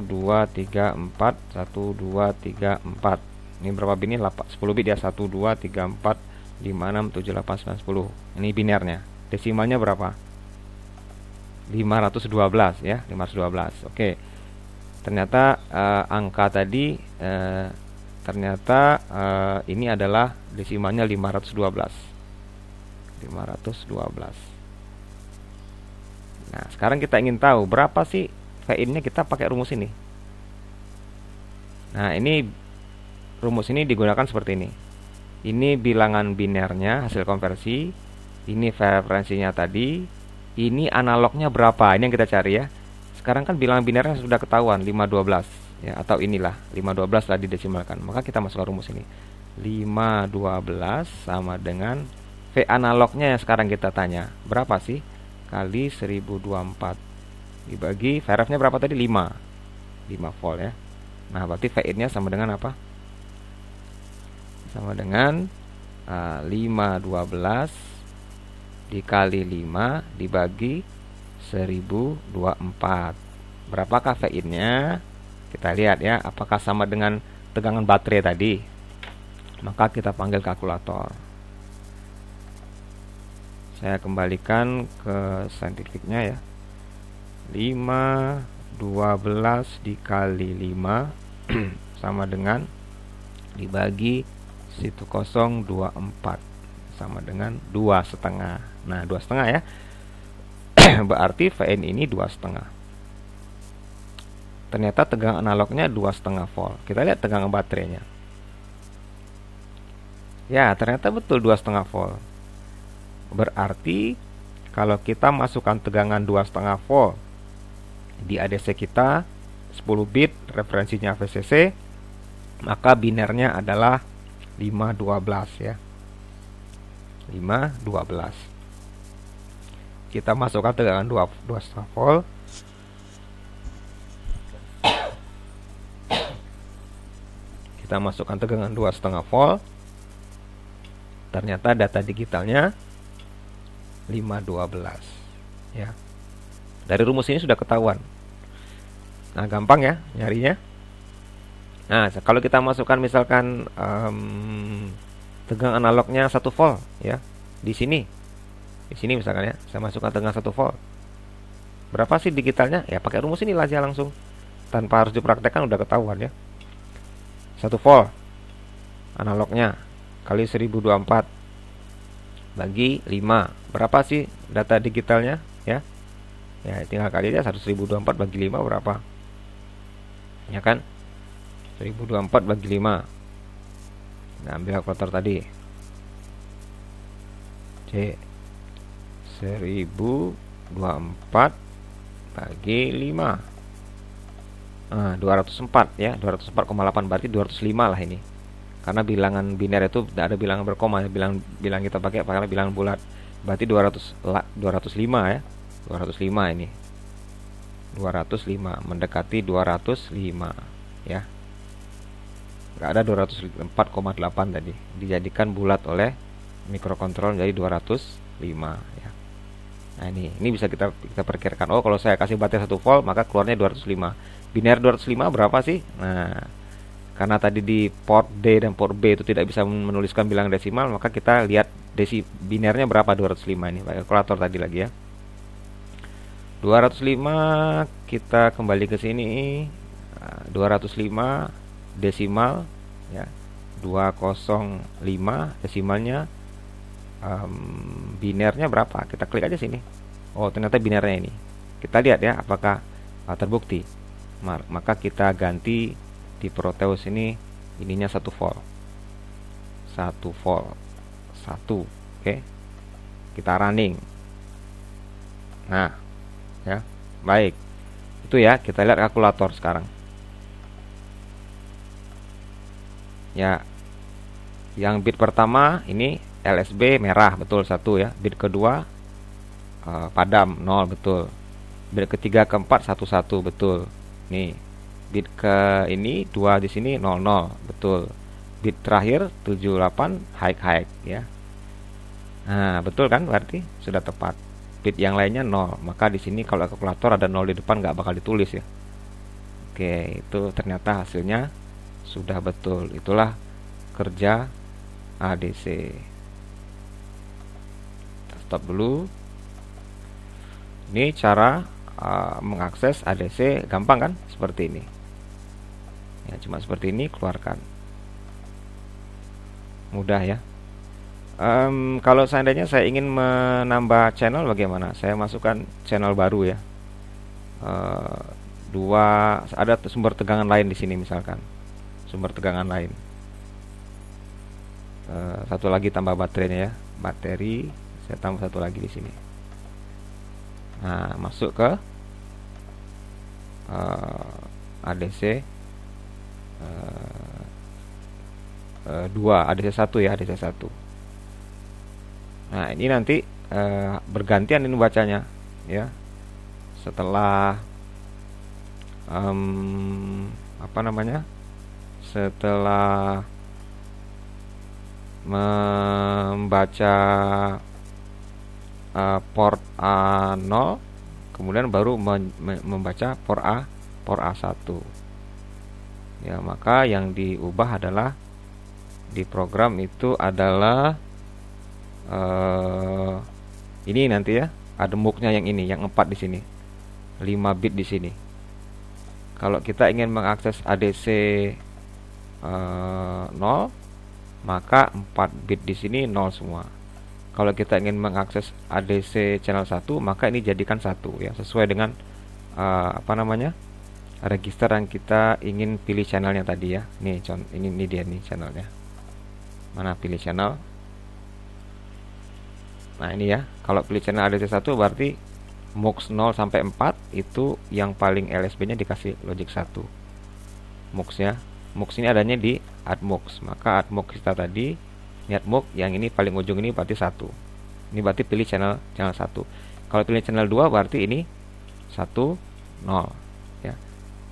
2 3 4 1 2 3 4. Ini berapa bit ini? 10 bit ya. 1 2 3 4 5 6 7 8 9 10. Ini binernya. Desimalnya berapa? 512 ya, 512. Oke. Ternyata angka tadi ternyata ini adalah desimalnya 512. 512. Nah, sekarang kita ingin tahu berapa sih VIN-nya kita pakai rumus ini. Nah, ini rumus ini digunakan seperti ini. Ini bilangan binernya hasil konversi, ini referensinya tadi, ini analognya berapa? Ini yang kita cari ya. Sekarang kan bilangan binernya sudah ketahuan 512 ya, atau inilah 512 lah didesimalkan. Maka kita masukkan rumus ini. 512 sama dengan V analognya yang sekarang kita tanya. Berapa sih? Kali 1024 dibagi VRF-nya berapa tadi? 5 volt ya. Nah, berarti VIN-nya sama dengan apa? Sama dengan 512 dikali 5 dibagi 1024. Berapakah VIN-nya? Kita lihat ya, apakah sama dengan tegangan baterai tadi? Maka kita panggil kalkulator. Saya kembalikan ke scientific-nya ya. 5 12 dikali 5 sama dengan dibagi 1024 sama dengan 2,5. Nah, 2,5 ya. Berarti Vn ini 2,5. Ternyata tegangan analognya 2,5 volt. Kita lihat tegangan baterainya. Ya, ternyata betul 2,5 volt. Berarti kalau kita masukkan tegangan 2,5 volt di ADC kita 10 bit, referensinya VCC, maka binernya adalah 512 ya. 512. Kita masukkan tegangan 2,5 volt. Kita masukkan tegangan 2,5 volt. Ternyata data digitalnya 512 ya. Dari rumus ini sudah ketahuan. Nah, gampang ya nyarinya. Nah, kalau kita masukkan misalkan tegangan analognya 1 volt ya. Di sini misalkan ya, saya masukkan tegangan 1 volt. Berapa sih digitalnya? Ya pakai rumus ini aja langsung. Tanpa harus dipraktekkan udah ketahuan ya. 1 volt analognya kali 1024 bagi 5. Berapa sih data digitalnya ya? Ya tinggal kali aja 1024 bagi 5 berapa? Ya kan? 1024 bagi 5. Nah, ambil kalkulator tadi. C 1024 bagi 5. 204 ya, 204,8 berarti 205 lah ini. Karena bilangan biner itu tidak ada bilangan berkoma, bilang kita pakai karena bilangan bulat. Berarti 205 ya. 205 ini. 205 mendekati 205 ya. Enggak ada 204,8 tadi. Dijadikan bulat oleh mikrokontrol menjadi 205 ya. Nah, ini bisa kita perkirakan. Oh, kalau saya kasih baterai 1 volt maka keluarnya 205. Biner 205 berapa sih? Nah, karena tadi di port D dan port B itu tidak bisa menuliskan bilangan desimal, maka kita lihat binernya berapa 205 ini. Pakai kalkulator tadi lagi ya. 205 kita kembali ke sini. 205 desimal ya. 205 desimalnya, binernya berapa? Kita klik aja sini. Oh, ternyata binernya ini. Kita lihat ya apakah terbukti. Maka kita ganti di Proteus ini ininya 1 volt. 1 volt. 1. Oke. Kita running. Nah, ya. Baik. Itu ya, kita lihat kalkulator sekarang. Ya. Yang bit pertama ini LSB merah, betul 1 ya. Bit kedua padam 0, betul. Bit ketiga keempat 11, betul. Nih, bit ke ini 2 di sini 00, betul. Bit terakhir 78 high ya. Nah, betul kan? Berarti sudah tepat. Bit yang lainnya 0, maka di sini kalau kalkulator ada 0 di depan nggak bakal ditulis ya. Oke, itu ternyata hasilnya sudah betul. Itulah kerja ADC. Stop dulu. Ini cara mengakses ADC gampang kan? Seperti ini. Ya, cuma seperti ini, keluarkan. Mudah ya. Kalau seandainya saya ingin menambah channel bagaimana? Saya masukkan channel baru ya. Ada sumber tegangan lain di sini misalkan. Sumber tegangan lain. Satu lagi tambah baterainya ya. Bateri saya tambah satu lagi di sini. Nah, masuk ke ADC 2, ADC 1 ya, ADC 1. Nah, ini nanti bergantian ini bacanya ya. Setelah setelah membaca port A0, kemudian baru membaca port A1 ya. Maka yang diubah adalah di program itu adalah ini nanti ya, ada muknya yang ini, yang 4 di sini, 5 bit di sini Kalau kita ingin mengakses ADC 0, maka 4 bit di sini 0 semua. Kalau kita ingin mengakses ADC channel 1, maka ini jadikan 1 ya, sesuai dengan register yang kita ingin pilih channelnya tadi ya. Nih ini dia nih channelnya. Mana pilih channel? Nah, ini ya. Kalau pilih channel ADC 1 berarti MUX 0 sampai 4 itu yang paling LSB-nya dikasih logic 1. MUX ya. MUX ini adanya di AddMUX. Maka AddMUX kita tadi, ini AddMUX, yang ini paling ujung ini berarti 1. Ini berarti pilih channel 1. Kalau pilih channel 2 berarti ini 1 0 ya.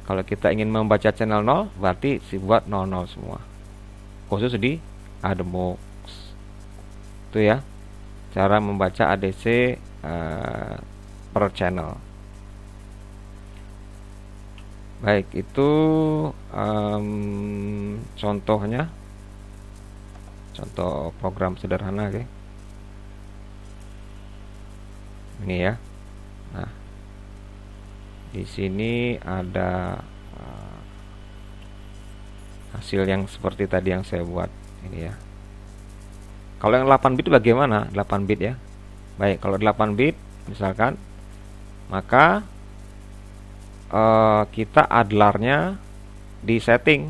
Kalau kita ingin membaca channel 0 berarti buat 00 semua. Khusus di AddMUX. Itu ya. Cara membaca ADC per channel. Baik, itu contohnya, contoh program sederhana, oke. Ini ya. Nah, di sini ada hasil yang seperti tadi yang saya buat ini ya. Kalau yang 8 bit bagaimana? 8 bit ya. Baik, kalau 8 bit misalkan, maka kita adlarnya di setting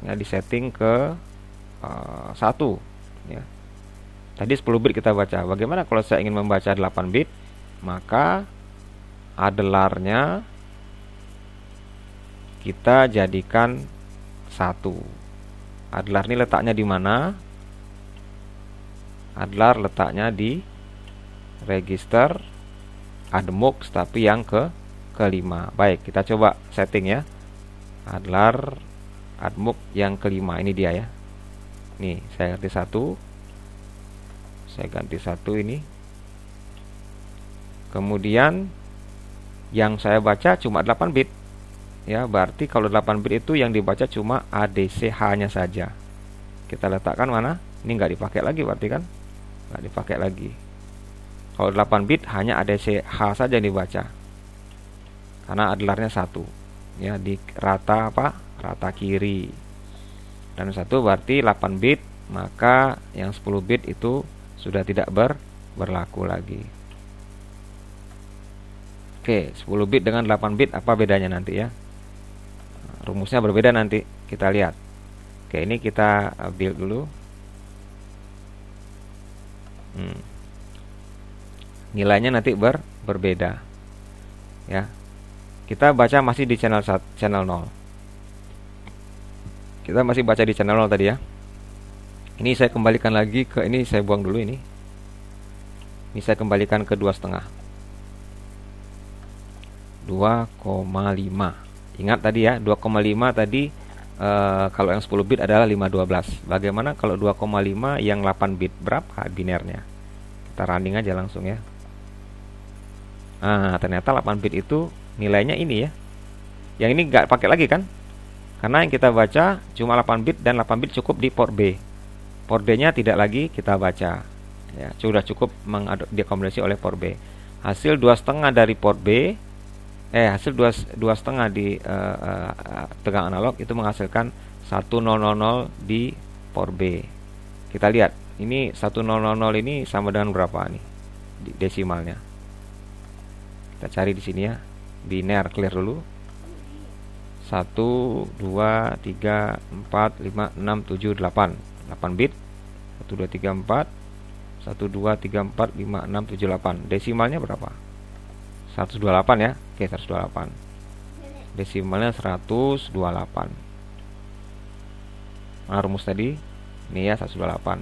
ya, di setting ke 1 ya. Tadi 10 bit kita baca. Bagaimana kalau saya ingin membaca 8 bit? Maka adlarnya kita jadikan 1. Adlar ini letaknya di mana? Adlar letaknya di register AddMUX tapi yang kelima. Baik, kita coba setting ya. Adlar AddMUX yang kelima, ini dia ya. Nih, saya ganti 1. Saya ganti 1 ini. Kemudian yang saya baca cuma 8 bit. Ya, berarti kalau 8 bit itu yang dibaca cuma ADC-H-nya saja. Kita letakkan mana? Ini nggak dipakai lagi berarti kan? Nggak dipakai lagi. Kalau 8 bit hanya ADC-H saja yang dibaca. Karena adlarnya 1 ya, di rata rata kiri, dan 1 berarti 8 bit, maka yang 10 bit itu sudah tidak berlaku lagi. Oke, 10 bit dengan 8 bit apa bedanya nanti ya? Rumusnya berbeda nanti, kita lihat. Oke, ini kita build dulu. Nilainya nanti berbeda ya. Kita baca masih di channel 0. Kita masih baca di channel 0 tadi ya. Ini saya kembalikan lagi ke ini, saya buang dulu ini. Ini saya kembalikan ke 2,5. 2,5. Ingat tadi ya, 2,5 tadi kalau yang 10 bit adalah 512. Bagaimana kalau 2,5 yang 8 bit? Berapa binernya? Kita running aja langsung ya. Nah, ternyata 8 bit itu nilainya ini ya. Yang ini nggak pakai lagi kan? Karena yang kita baca cuma 8 bit, dan 8 bit cukup di port B. Port B-nya tidak lagi kita baca. Ya, sudah cukup diakomodasi oleh port B. Hasil 2,5 dari port B, hasil 2,5 di tegang analog itu menghasilkan 1000 di port B. Kita lihat, ini 1000 ini sama dengan berapa nih desimalnya? Kita cari di sini ya. Biner clear dulu. 1 2 3 4 5 6 7 8. 8 bit. 1 2 3 4 1 2 3 4 5 6 7 8. Desimalnya berapa? 128 ya. Oke, 128. Desimalnya 128. Mana rumus tadi? Ini ya, 128.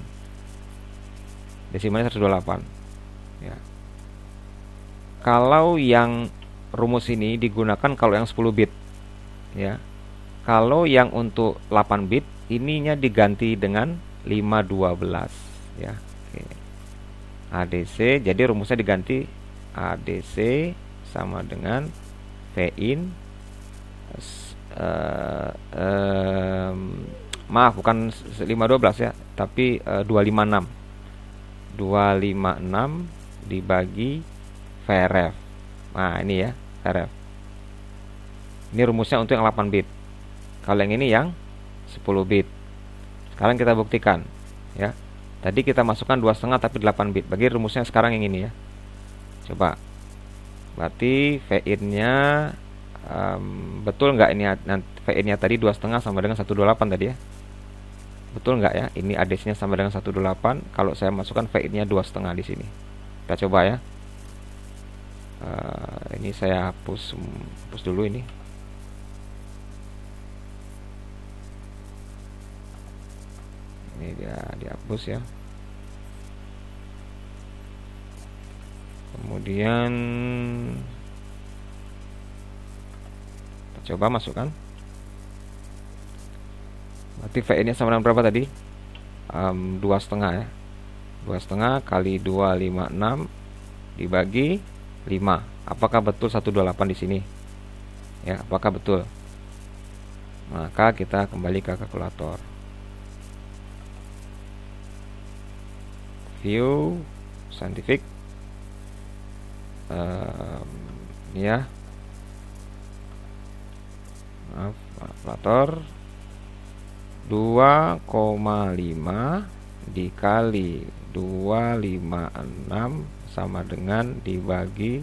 Desimalnya 128. Ya. Kalau yang rumus ini digunakan kalau yang 10 bit ya. Kalau yang untuk 8 bit ininya diganti dengan 512 ya. Oke. ADC, jadi rumusnya diganti ADC sama dengan Vin maaf, bukan 512 ya, tapi 256 dibagi VRF. Nah, ini ya, VRF. Ini rumusnya untuk yang 8 bit. Kalau yang ini yang 10 bit. Sekarang kita buktikan ya. Tadi kita masukkan 2,5 tapi 8 bit. Bagi rumusnya sekarang yang ini ya. Coba. Berarti VIN-nya betul nggak ini VIN-nya tadi 2,5 sama dengan 128 tadi ya. Betul nggak ya? Ini ADC-nya sama dengan 128. Kalau saya masukkan VIN-nya 2,5 di sini. Kita coba ya. Ini saya hapus dulu ini. Ini dia dihapus ya. Kemudian kita coba masukkan. Berarti VN nya sama dengan berapa tadi? 2,5 ya. 2,5 kali 256 dibagi 5. Apakah betul 128 di sini? Ya, apakah betul? Maka kita kembali ke kalkulator. View scientific. Ini ya. Maaf, kalkulator 2,5 dikali 256 sama dengan dibagi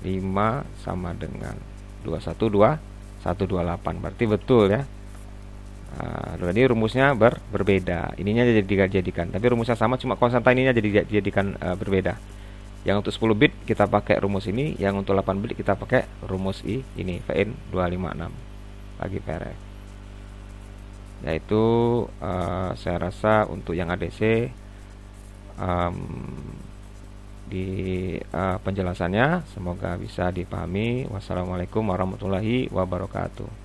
5 sama dengan 128. Berarti betul ya. Jadi rumusnya berbeda. Ininya jadikan, tapi rumusnya sama, cuma konstanta ininya jadikan berbeda. Yang untuk 10 bit kita pakai rumus ini, yang untuk 8 bit kita pakai rumus ini VN 256 bagi PRF. Yaitu saya rasa untuk yang ADC di penjelasannya semoga bisa dipahami. Wassalamualaikum warahmatullahi wabarakatuh.